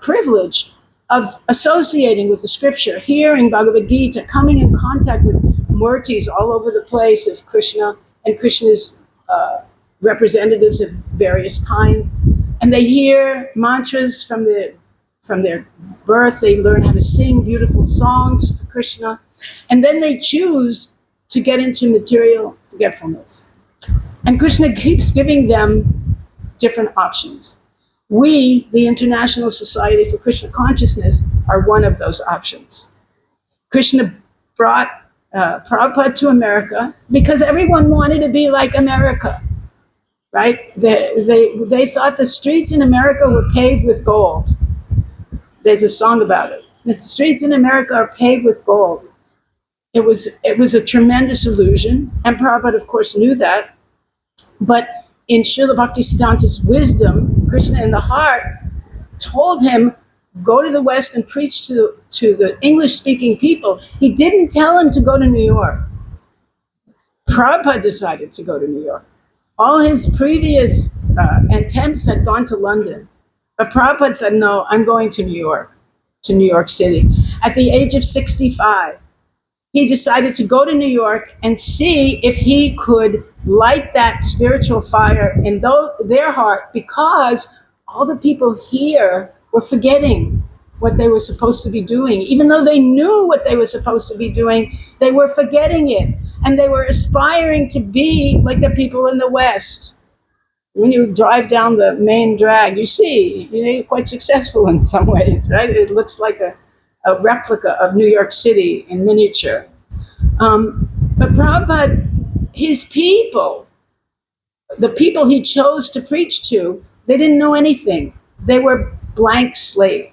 Speaker 1: privilege, of associating with the scripture, hearing Bhagavad Gita, coming in contact with murtis all over the place of Krishna and Krishna's representatives of various kinds. And they hear mantras from their birth. They learn how to sing beautiful songs for Krishna. And then they choose to get into material forgetfulness. And Krishna keeps giving them different options. We, the International Society for Krishna Consciousness, are one of those options. Krishna brought Prabhupada to America because everyone wanted to be like America, right? They thought the streets in America were paved with gold. There's a song about it. The streets in America are paved with gold. It was a tremendous illusion, and Prabhupada, of course, knew that. But in Srila Bhaktisiddhanta's wisdom, Krishna in the heart told him, go to the West and preach to the English-speaking people. He didn't tell him to go to New York. Prabhupada decided to go to New York. All his previous attempts had gone to London. But Prabhupada said, no, I'm going to New York City. At the age of 65, he decided to go to New York and see if he could light that spiritual fire in their heart, because all the people here were forgetting what they were supposed to be doing. Even though they knew what they were supposed to be doing, they were forgetting it. And they were aspiring to be like the people in the West. When you drive down the main drag, you see, you're quite successful in some ways, right? It looks like a replica of New York City in miniature. But Prabhupada, his people, the people he chose to preach to, they didn't know anything. They were blank slate.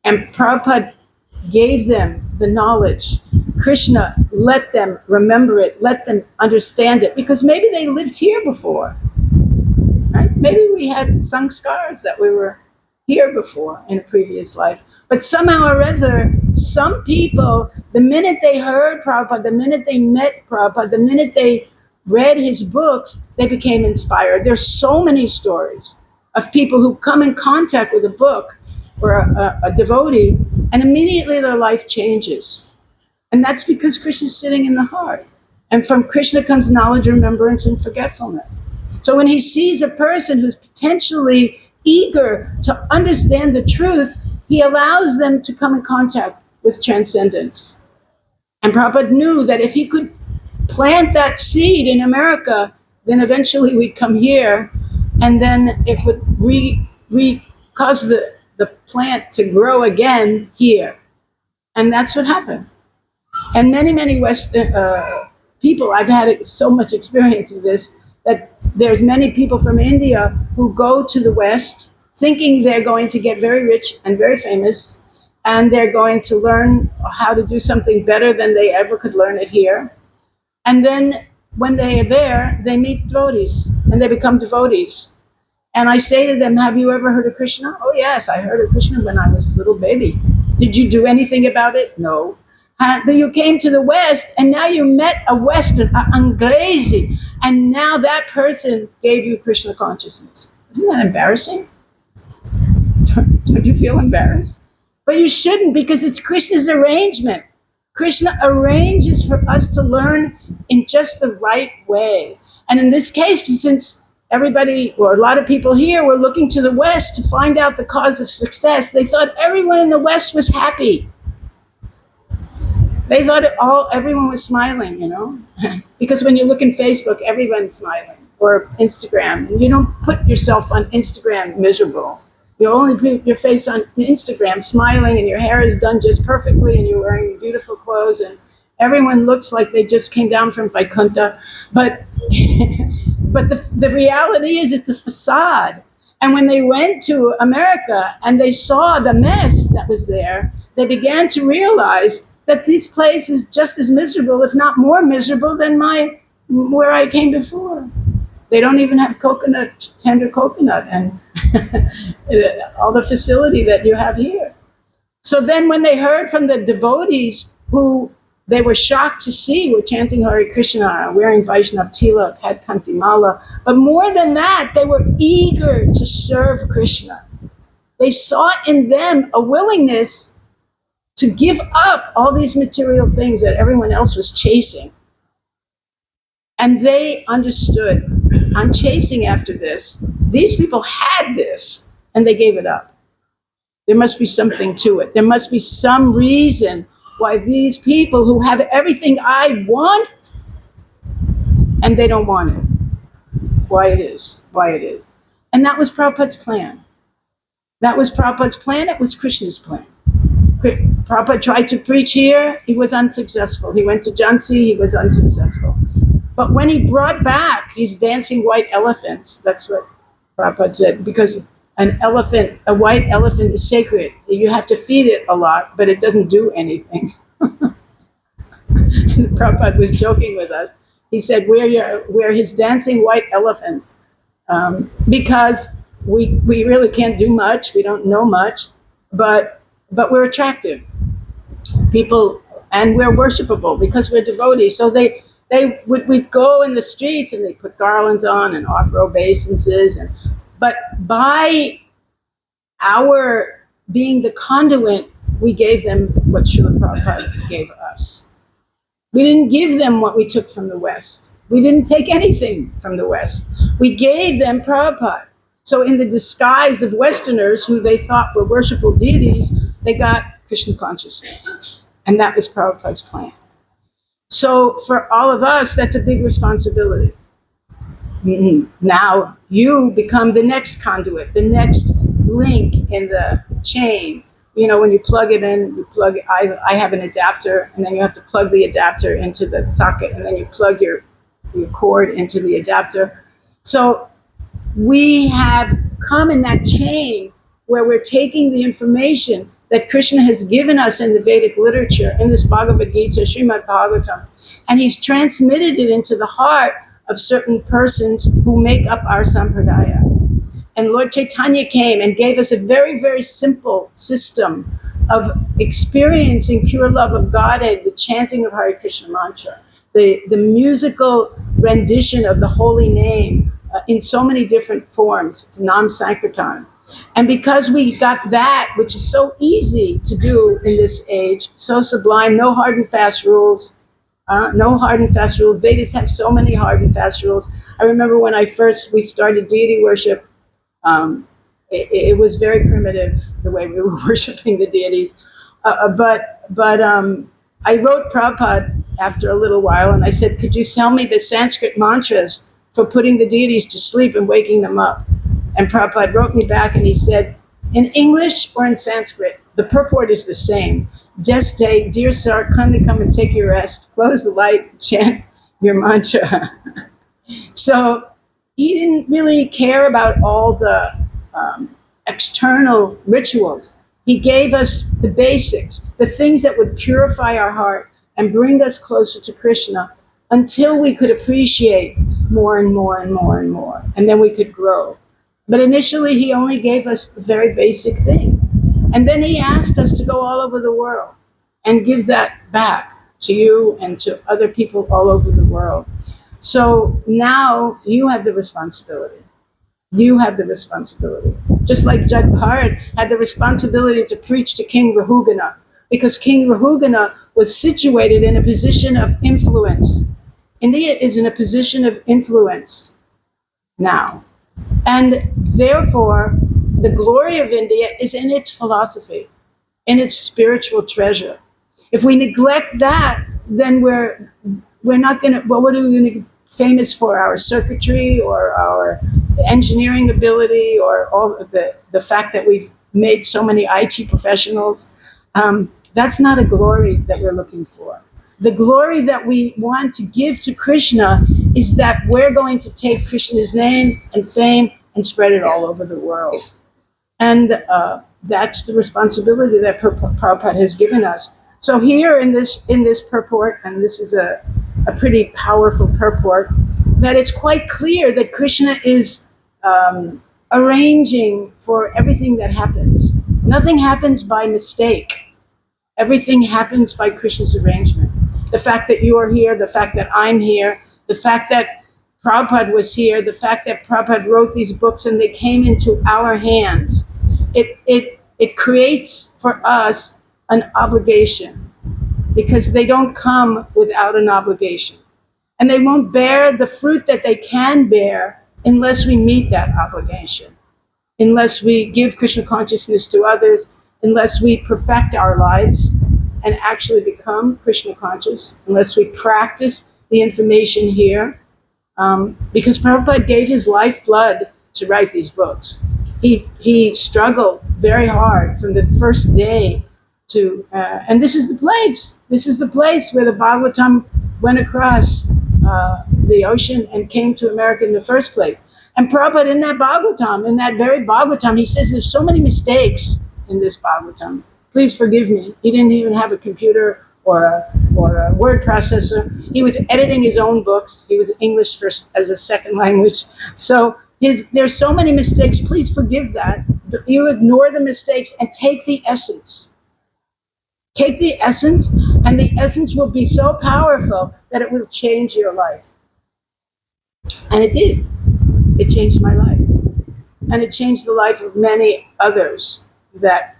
Speaker 1: And Prabhupada gave them the knowledge. Krishna let them remember it, let them understand it, because maybe they lived here before. Right? Maybe we had sanskars that we were here before in a previous life. But somehow or other, some people, the minute they heard Prabhupada, the minute they met Prabhupada, the minute they read his books, they became inspired. There's so many stories of people who come in contact with a book or a devotee, and immediately their life changes. And that's because Krishna's sitting in the heart. And from Krishna comes knowledge, remembrance, and forgetfulness. So when he sees a person who's potentially eager to understand the truth, he allows them to come in contact with transcendence. And Prabhupada knew that if he could plant that seed in America, then eventually we'd come here, and then it would cause the plant to grow again here. And that's what happened. And many West people, I've had so much experience of this, that there's many people from India who go to the West thinking they're going to get very rich and very famous, and they're going to learn how to do something better than they ever could learn it here. And then when they are there, they meet devotees and they become devotees. And I say to them, have you ever heard of Krishna? Oh yes, I heard of Krishna when I was a little baby. Did you do anything about it? No. Then you came to the West, and now you met a Western, an Angrezi, and now that person gave you Krishna consciousness. Isn't that embarrassing? Don't you feel embarrassed? But you shouldn't, because it's Krishna's arrangement. Krishna arranges for us to learn in just the right way. And in this case, since everybody, or a lot of people here, were looking to the West to find out the cause of success, they thought everyone in the West was happy. They thought everyone was smiling, because when you look in Facebook, everyone's smiling, or Instagram. And you don't put yourself on Instagram miserable. You only put your face on Instagram smiling, and your hair is done just perfectly, and you're wearing beautiful clothes, and everyone looks like they just came down from Vaikuntha. But the reality is it's a facade. And when they went to America and they saw the mess that was there, they began to realize that this place is just as miserable, if not more miserable, than where I came before. They don't even have tender coconut, and all the facility that you have here. So then when they heard from the devotees who they were shocked to see were chanting Hare Krishna, wearing Vaishnav tilak, had Kantimala, but more than that, they were eager to serve Krishna. They saw in them a willingness to give up all these material things that everyone else was chasing. And they understood, I'm chasing after this. These people had this, and they gave it up. There must be something to it. There must be some reason why these people who have everything I want, and they don't want it. Why it is. And that was Prabhupada's plan. That was Prabhupada's plan. It was Krishna's plan. Prabhupada tried to preach here. He was unsuccessful. He went to Jhansi. He was unsuccessful. But when he brought back these dancing white elephants, that's what Prabhupada said, because a white elephant is sacred. You have to feed it a lot, but it doesn't do anything. Prabhupada was joking with us. He said, we're his dancing white elephants, because we really can't do much. We don't know much, but we're attractive people, and we're worshipable because we're devotees. So we'd go in the streets, and they put garlands on and offer obeisances, but by our being the conduit, we gave them what Srila Prabhupada gave us. We didn't give them what we took from the West. We didn't take anything from the West. We gave them Prabhupada. So in the disguise of Westerners who they thought were worshipful deities, they got Krishna consciousness. And that was Prabhupada's plan. So for all of us, that's a big responsibility. Now you become the next conduit, the next link in the chain. You know, when you plug it in, I have an adapter, and then you have to plug the adapter into the socket, and then you plug your cord into the adapter. So we have come in that chain where we're taking the information that Krishna has given us in the Vedic literature, in this Bhagavad Gita, Srimad Bhagavatam, and he's transmitted it into the heart of certain persons who make up our sampradaya. And Lord Chaitanya came and gave us a very, very simple system of experiencing pure love of Godhead, the chanting of Hare Krishna mantra, the musical rendition of the holy name in so many different forms. It's Nam Sankirtan. And because we got that, which is so easy to do in this age, so sublime, no hard and fast rules, no hard and fast rules. Vedas have so many hard and fast rules. I remember when we started deity worship, it was very primitive, the way we were worshiping the deities. But I wrote Prabhupada after a little while, and I said, could you tell me the Sanskrit mantras for putting the deities to sleep and waking them up? And Prabhupada wrote me back and he said, in English or in Sanskrit, the purport is the same. Just take, dear sir, kindly come and take your rest, close the light, chant your mantra. So he didn't really care about all the external rituals. He gave us the basics, the things that would purify our heart and bring us closer to Krishna until we could appreciate more and more and more and more, and then we could grow. But initially, he only gave us the very basic things. And then he asked us to go all over the world and give that back to you and to other people all over the world. So now you have the responsibility. You have the responsibility. Just like Jad Bharat had the responsibility to preach to King Rahugana, because King Rahugana was situated in a position of influence. India is in a position of influence now. And therefore, the glory of India is in its philosophy, in its spiritual treasure. If we neglect that, then we're not going to, well, what are we going to be famous for? Our circuitry or our engineering ability or all of the fact that we've made so many IT professionals? That's not a glory that we're looking for. The glory that we want to give to Krishna is that we're going to take Krishna's name and fame and spread it all over the world. And that's the responsibility that Prabhupada has given us. So here in this purport, and this is a pretty powerful purport, that it's quite clear that Krishna is arranging for everything that happens. Nothing happens by mistake. Everything happens by Krishna's arrangement. The fact that you are here, the fact that I'm here, the fact that Prabhupada was here, the fact that Prabhupada wrote these books and they came into our hands, it creates for us an obligation, because they don't come without an obligation. And they won't bear the fruit that they can bear unless we meet that obligation, unless we give Krishna consciousness to others, unless we perfect our lives and actually become Krishna conscious, unless we practice the information here. Because Prabhupada gave his lifeblood to write these books. He struggled very hard from the first day to, and this is the place. This is the place where the Bhagavatam went across the ocean and came to America in the first place. And Prabhupada, in that Bhagavatam, in that very Bhagavatam, he says there's so many mistakes in this Bhagavatam. Please forgive me. He didn't even have a computer or a word processor. He was editing his own books. He was English first as a second language. So there's so many mistakes. Please forgive that. You ignore the mistakes and take the essence. Take the essence, and the essence will be so powerful that it will change your life. And it did. It changed my life. and it changed the life of many others that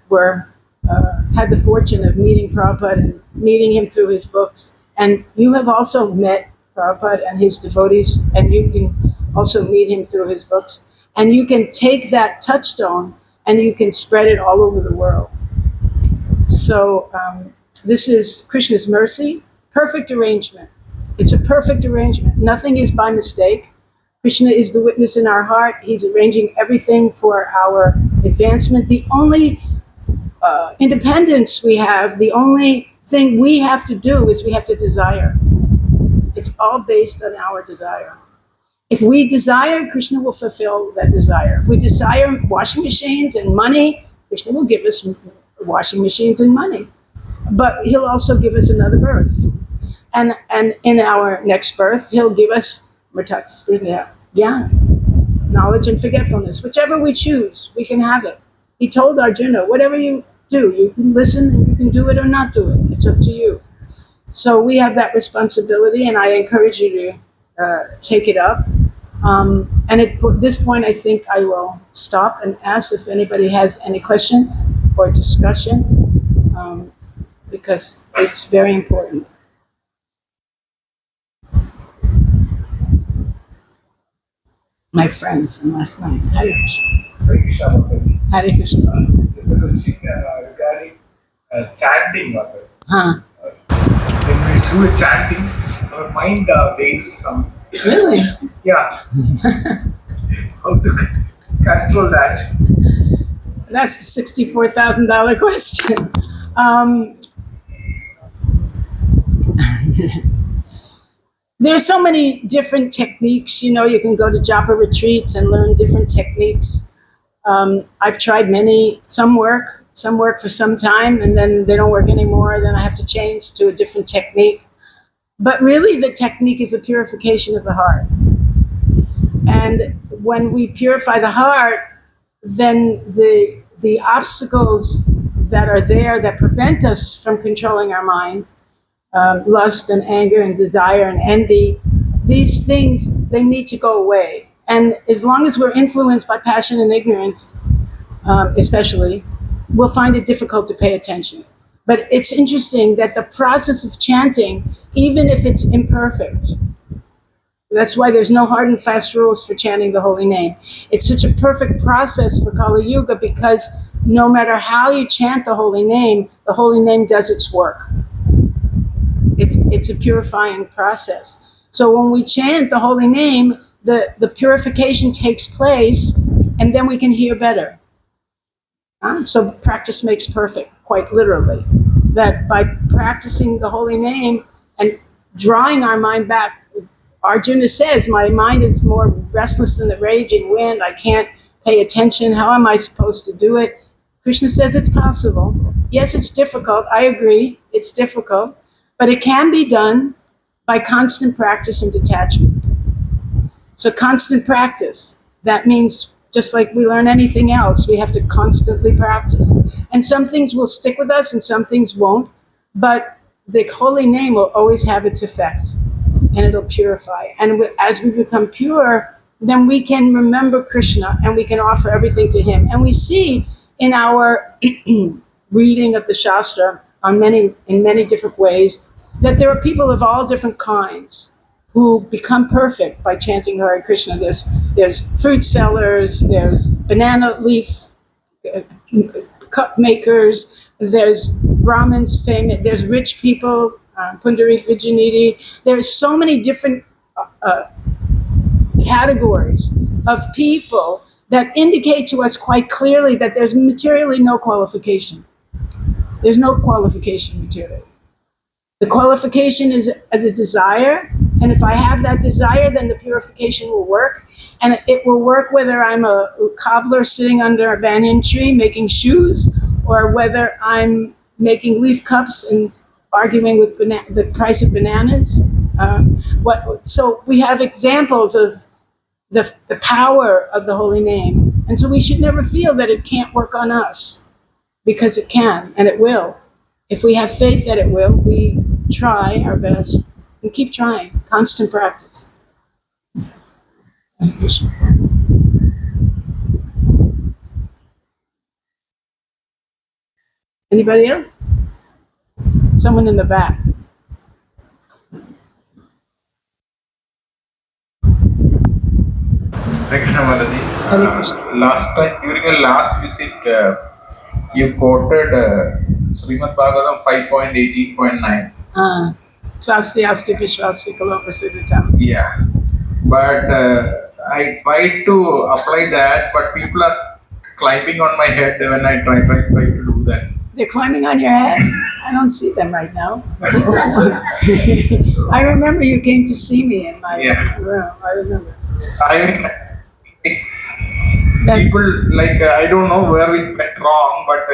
Speaker 1: had the fortune of meeting Prabhupada and meeting him through his books. And you have also met Prabhupada and his devotees, and you can also meet him through his books. And you can take that touchstone and you can spread it all over the world. So this is Krishna's mercy, perfect arrangement. It's a perfect arrangement. Nothing is by mistake. Krishna is the witness in our heart. He's arranging everything for our advancement. The only independence we have, the only thing we have to do is we have to desire. It's all based on our desire. If we desire, Krishna will fulfill that desire. If we desire washing machines and money, Krishna will give us washing machines and money. But he'll also give us another birth. And in our next birth, he'll give us knowledge and forgetfulness. Whichever we choose, we can have it. He told Arjuna, whatever you do, you can listen and you can do it or not do it. It's up to you. So we have that responsibility, and I encourage you to take it up. And at this point, I think I will stop and ask if anybody has any question or discussion, because it's very important. My friend from last night. Hare Krishna.
Speaker 2: Hare Krishna, Mataji.
Speaker 1: Hare Krishna.
Speaker 2: There's a question regarding chanting, Mataji.
Speaker 1: Huh.
Speaker 2: When we do a chanting, our mind waves some.
Speaker 1: Really?
Speaker 2: Yeah. How to control that?
Speaker 1: That's the $64,000 question. There's so many different techniques. You know, you can go to japa retreats and learn different techniques. I've tried many. Some work for some time, and then they don't work anymore. Then I have to change to a different technique. But really, the technique is a purification of the heart. And when we purify the heart, then the obstacles that are there that prevent us from controlling our mind, lust and anger and desire and envy, these things, they need to go away. And as long as we're influenced by passion and ignorance, especially, we'll find it difficult to pay attention. But it's interesting that the process of chanting, even if it's imperfect, that's why there's no hard and fast rules for chanting the holy name. It's such a perfect process for Kali Yuga, because no matter how you chant the holy name does its work. It's a purifying process. So when we chant the holy name, the purification takes place, and then we can hear better. So practice makes perfect, quite literally. That by practicing the holy name and drawing our mind back, Arjuna says, my mind is more restless than the raging wind. I can't pay attention. How am I supposed to do it? Krishna says it's possible. Yes, it's difficult. I agree. It's difficult. But it can be done by constant practice and detachment. So constant practice, that means just like we learn anything else, we have to constantly practice. And some things will stick with us and some things won't. But the holy name will always have its effect, and it'll purify. And as we become pure, then we can remember Krishna and we can offer everything to him. And we see in our reading of the Shastra in many different ways that there are people of all different kinds who become perfect by chanting Hare Krishna. There's fruit sellers, there's banana leaf cup makers, there's Brahmins famous, there's rich people, Pundarik Vijayanidhi. There's so many different categories of people that indicate to us quite clearly that there's materially no qualification. There's no qualification materially. The qualification is as a desire, and if I have that desire, then the purification will work. And it will work whether I'm a cobbler sitting under a banyan tree making shoes, or whether I'm making leaf cups and arguing with the price of bananas. So we have examples of the power of the holy name. And so we should never feel that it can't work on us, because it can, and it will. If we have faith that it will, we try our best and keep trying. Constant practice. Anybody else? Someone in the back.
Speaker 2: Mataji, last time during your last visit, you quoted Srimad Bhagavatam 5.18.9.
Speaker 1: Swasti asti vishwasti kaloprasiddhitam.
Speaker 2: Yeah, but I tried to apply that, but people are climbing on my head when I try to do that.
Speaker 1: They're climbing on your head? I don't see them right now. I remember you came to see me in my room. I remember.
Speaker 2: People like I don't know where it went wrong, but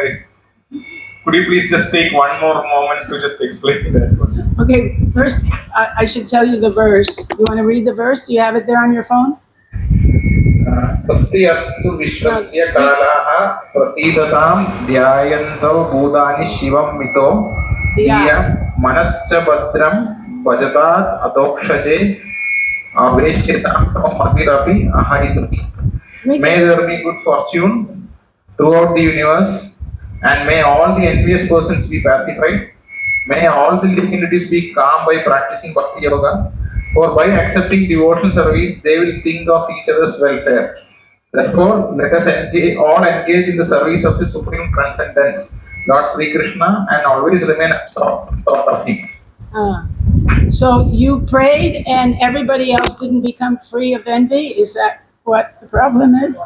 Speaker 2: could you please just take one more moment to just explain that one?
Speaker 1: Okay, first I should tell you the verse. You want to read the verse? Do you have it there on your phone?
Speaker 2: Astu Vishwasya Kalaha Prasidatam Dhyayanto Bhudani Shivam Mito Diyam Manascha Badram Vajatat Adokshaje Aveshyatam Matirapi Aharidupi. May there be good fortune throughout the universe, and may all the envious persons be pacified. May all the living entities be calm by practicing Bhakti Yoga, for by accepting devotional service, they will think of each other's welfare. Therefore, let us all engage in the service of the Supreme Transcendence, Lord Sri Krishna, and always remain absorbed of Him.
Speaker 1: So you prayed and everybody else didn't become free of envy? Is that what the problem is?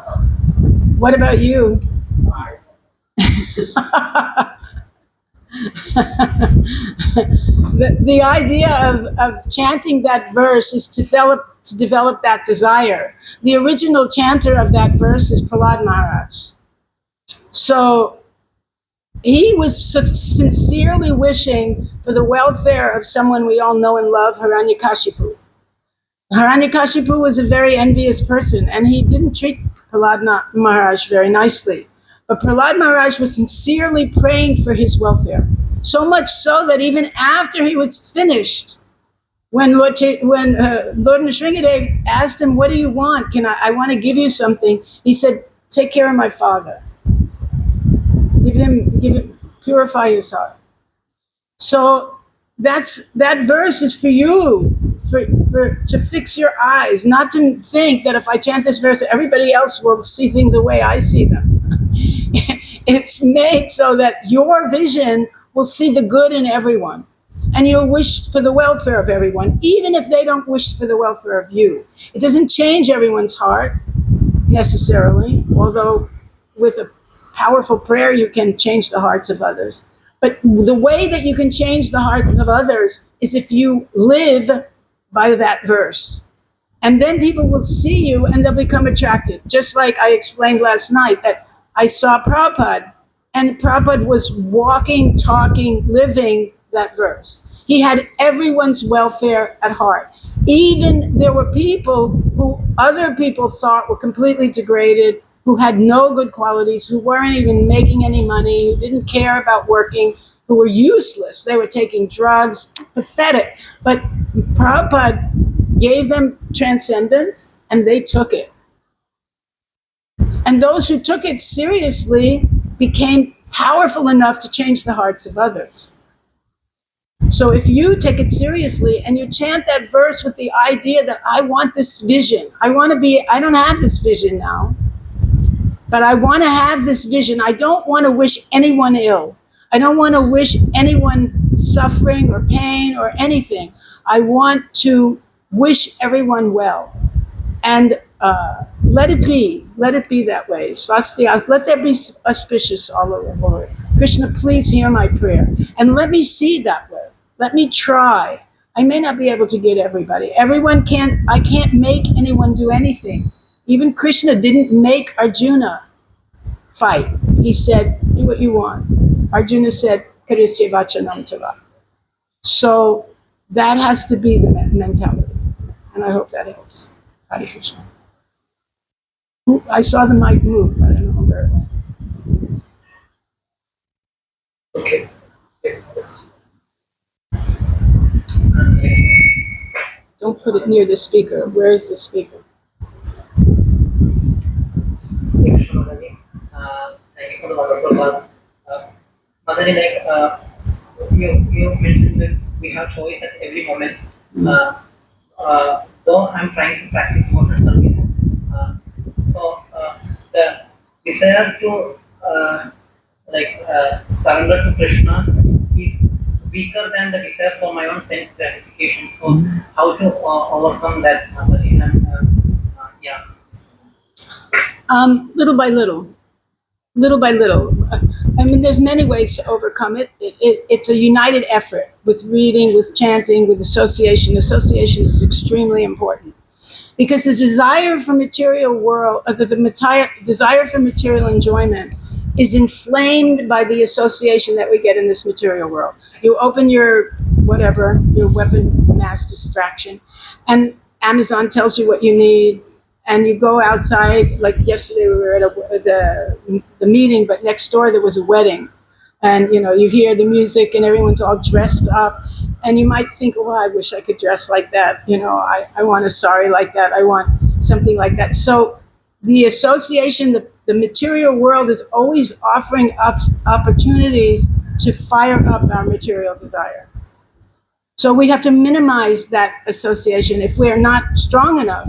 Speaker 1: What about you? The idea of chanting that verse is to develop that desire. The original chanter of that verse is Prahlad Maharaj. So he was sincerely wishing for the welfare of someone we all know and love, Hiranyakashipu. Hiranyakashipu was a very envious person, and he didn't treat Prahlad Maharaj very nicely. But Prahlad Maharaj was sincerely praying for his welfare. So much so that even after he was finished, when Lord Nrsingadev asked him, "What do you want? I want to give you something." He said, "Take care of my father. Purify his heart." So that verse is for you, to fix your eyes, not to think that if I chant this verse, everybody else will see things the way I see them. It's made so that your vision will see the good in everyone, and you'll wish for the welfare of everyone, even if they don't wish for the welfare of you. It doesn't change everyone's heart necessarily, although with a powerful prayer you can change the hearts of others. But the way that you can change the hearts of others is if you live by that verse. And then people will see you and they'll become attracted. Just like I explained last night that I saw Prabhupada, and Prabhupada was walking, talking, living that verse. He had everyone's welfare at heart. Even there were people who other people thought were completely degraded, who had no good qualities, who weren't even making any money, who didn't care about working, who were useless. They were taking drugs, pathetic. But Prabhupada gave them transcendence, and they took it. And those who took it seriously became powerful enough to change the hearts of others. So if you take it seriously and you chant that verse with the idea that I want this vision, I don't have this vision now, but I want to have this vision. I don't want to wish anyone ill. I don't want to wish anyone suffering or pain or anything. I want to wish everyone well. And let it be that way. Swastika, let there be auspicious all over the world. Krishna, please hear my prayer. And let me see that way. Let me try. I may not be able to get everybody. I can't make anyone do anything. Even Krishna didn't make Arjuna fight. He said, do what you want. Arjuna said, Karisya vachanam tava. So that has to be the mentality. And I hope that helps. Hare Krishna. I saw the mic move, but I don't know where it went.
Speaker 2: Okay.
Speaker 1: Don't put it near the speaker. Where is the speaker?
Speaker 3: Thank you for the wonderful class. Mataji, you mentioned that we have choice at every moment. Though I'm trying to practice emotional service, the desire to surrender to Krishna is weaker than the desire for my own sense gratification. So, how to overcome that, Mataji? And yeah.
Speaker 1: Little by little. Little by little. I mean, there's many ways to overcome it. It's a united effort with reading, with chanting, with association. Association is extremely important because the desire for material world, desire for material enjoyment, is inflamed by the association that we get in this material world. You open your whatever, your weapon mass distraction, and Amazon tells you what you need. And you go outside, like yesterday we were at the meeting, but next door there was a wedding. And, you hear the music and everyone's all dressed up. And you might think, oh, I wish I could dress like that. I want a sari like that. I want something like that. So the association, the material world is always offering us opportunities to fire up our material desire. So we have to minimize that association if we're not strong enough.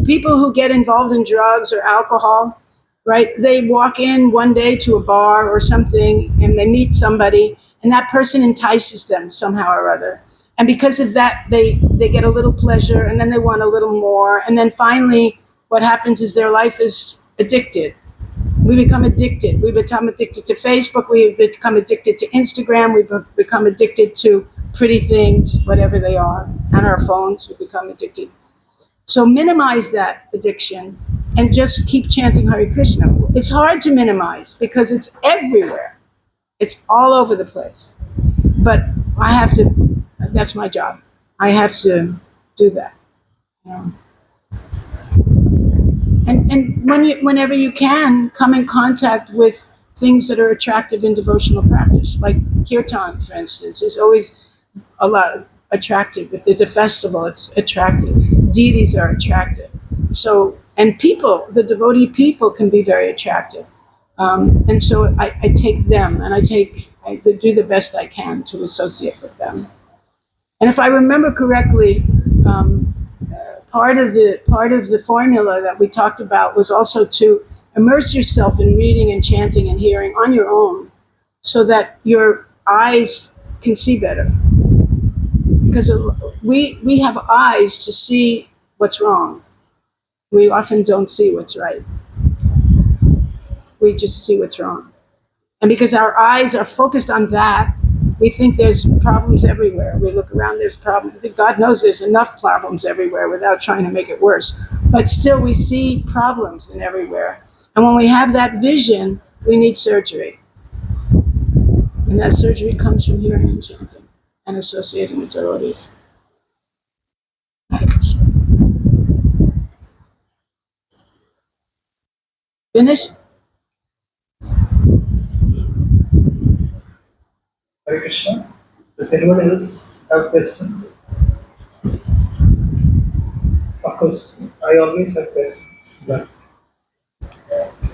Speaker 1: People who get involved in drugs or alcohol, right? They walk in one day to a bar or something and they meet somebody and that person entices them somehow or other. And because of that, they get a little pleasure and then they want a little more. And then finally, what happens is their life is addicted. We become addicted. We become addicted to Facebook. We become addicted to Instagram. We become addicted to pretty things, whatever they are. On our phones, we become addicted. So minimize that addiction and just keep chanting Hare Krishna. It's hard to minimize because it's everywhere. It's all over the place. But I have to, that's my job. I have to do that. And whenever you can, come in contact with things that are attractive in devotional practice. Like kirtan, for instance, is always a lot attractive. If there's a festival, it's attractive. Deities are attractive. So, and people, the devotee people can be very attractive. And so I take them and I do the best I can to associate with them. And if I remember correctly, part of the formula that we talked about was also to immerse yourself in reading and chanting and hearing on your own so that your eyes can see better. Because we have eyes to see what's wrong. We often don't see what's right. We just see what's wrong. And because our eyes are focused on that, we think there's problems everywhere. We look around, there's problems. God knows there's enough problems everywhere without trying to make it worse. But still, we see problems in everywhere. And when we have that vision, we need surgery. And that surgery comes from hearing and chanting and associating with devotees. Finish?
Speaker 4: Hare Krishna. Does anyone else have questions? Of course, I always have questions. But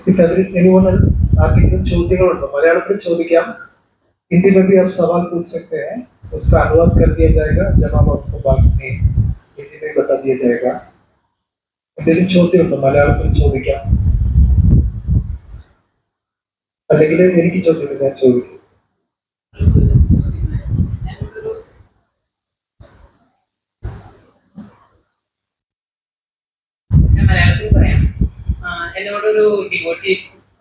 Speaker 4: if anyone else article ചോദ്യങ്ങളുണ്ടോ മലയാളത്തിൽ ചോദിക്കാം हिंदी में भी आप सवाल पूछ सकते हैं उसका अनुवाद कर दिया जाएगा जवाब आपको बाद में हिंदी में बता दिया जाएगा എന്തെങ്കിലും ചോദ്യമുണ്ടോ മലയാളത്തിൽ ചോദിക്കാം അല്ലെങ്കിൽ എനിക്ക് ചോദ്യമില്ല ഞാൻ ചോദിക്കും
Speaker 5: മലയാളത്തിൽ പറയാം എന്നോടൊരു ഡിവോട്ടി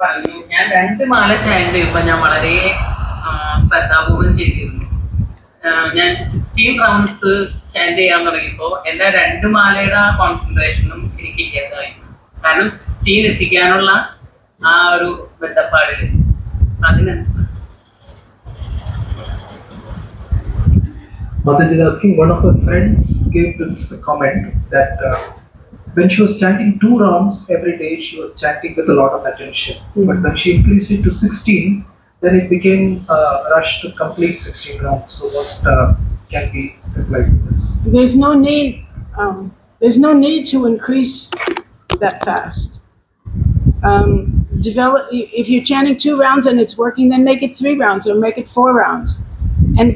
Speaker 5: പറഞ്ഞു ഞാൻ 2 മാല ചാൻഡ് ചെയ്യുമ്പോൾ ഞാൻ വളരെ ശ്രദ്ധാപൂർവം ചെയ്തിരുന്നു ഞാൻ 16 റൗണ്ട്സ് ചാൻഡ് ചെയ്യാൻ തുടങ്ങിയപ്പോൾ എൻ്റെ 2 മാലയുടെ കോൺസെൻട്രേഷനും എനിക്ക് ഇല്ലാതായിരുന്നു കാരണം 16 എത്തിക്കാനുള്ള ആ ഒരു ബന്ധപ്പാടിൽ അതിനനുസരിച്ച്
Speaker 4: Mataji is asking, one of her friends gave this comment that when she was chanting 2 rounds every day, she was chanting with a lot of attention. But when she increased it to 16, then it became a rush to complete 16 rounds. So what can be replied to this?
Speaker 1: There's no need to increase that fast. develop. If you're chanting 2 rounds and it's working, then make it 3 rounds or make it 4 rounds, and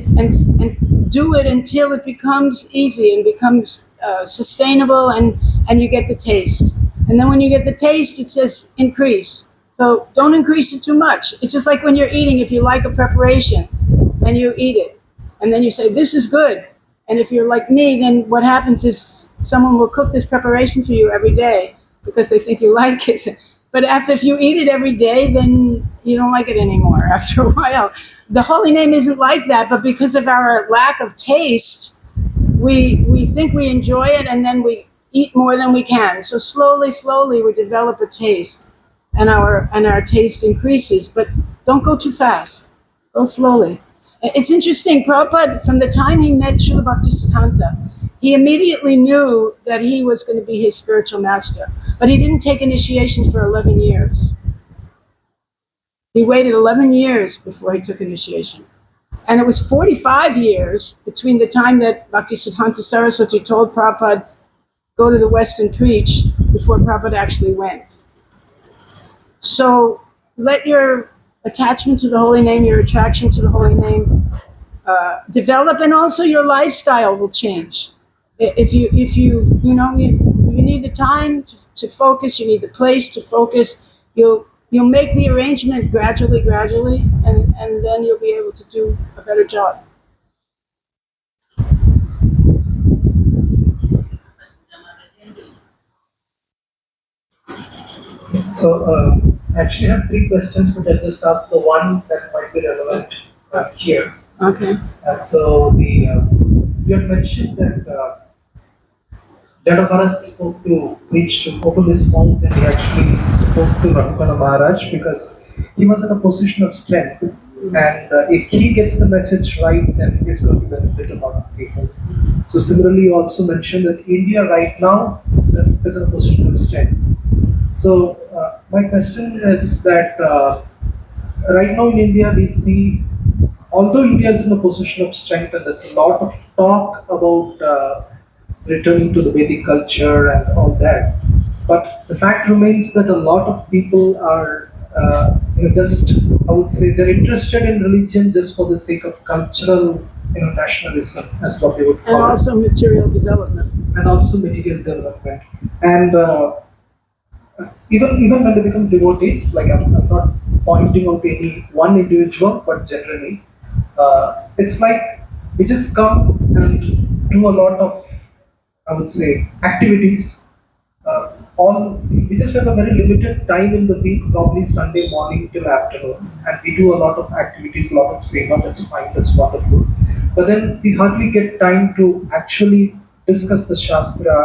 Speaker 1: do it until it becomes easy and becomes sustainable, and you get the taste. And then when you get the taste, it says increase. So don't increase it too much. It's just like when you're eating. If you like a preparation, and you eat it, and then you say, this is good. And if you're like me, then what happens is someone will cook this preparation for you every day because they think you like it. But if you eat it every day, then you don't like it anymore after a while. The holy name isn't like that, but because of our lack of taste, we think we enjoy it, and then we eat more than we can. So slowly we develop a taste, and our taste increases. But don't go too fast. Go slowly. It's interesting, Prabhupada, from the time he met Srila Bhaktisiddhanta, he immediately knew that he was going to be his spiritual master. But he didn't take initiation for 11 years. He waited 11 years before he took initiation. And it was 45 years between the time that Bhaktisiddhanta Saraswati told Prabhupada, go to the West and preach, before Prabhupada actually went. So let your attachment to the holy name, your attraction to the holy name develop, and also your lifestyle will change. If you need the time to focus, you need the place to focus, you'll make the arrangement gradually, and then you'll be able to do a better job.
Speaker 4: So, actually, I have 3 questions, but I'll just ask the one that might be relevant here.
Speaker 1: Okay.
Speaker 4: So, you had mentioned that Jada preached to open this mouth, and he actually spoke to Raghupana Maharaj because he was in a position of strength. And if he gets the message right, then it's going to benefit a lot of people. So, similarly, you also mentioned that India right now is in a position of strength. So, my question is that right now in India, we see, although India is in a position of strength and there's a lot of talk about returning to the Vedic culture and all that, but the fact remains that a lot of people are just, I would say, they're interested in religion just for the sake of cultural, nationalism, as what they would call it.
Speaker 1: And also material development.
Speaker 4: And also material development. And even when they become devotees, like I'm not pointing out any one individual, but generally, it's like we just come and do a lot of, I would say, activities. We just have a very limited time in the week, probably Sunday morning till afternoon, and we do a lot of activities, a lot of seva. That's fine, that's wonderful. But then we hardly get time to actually discuss the Shastra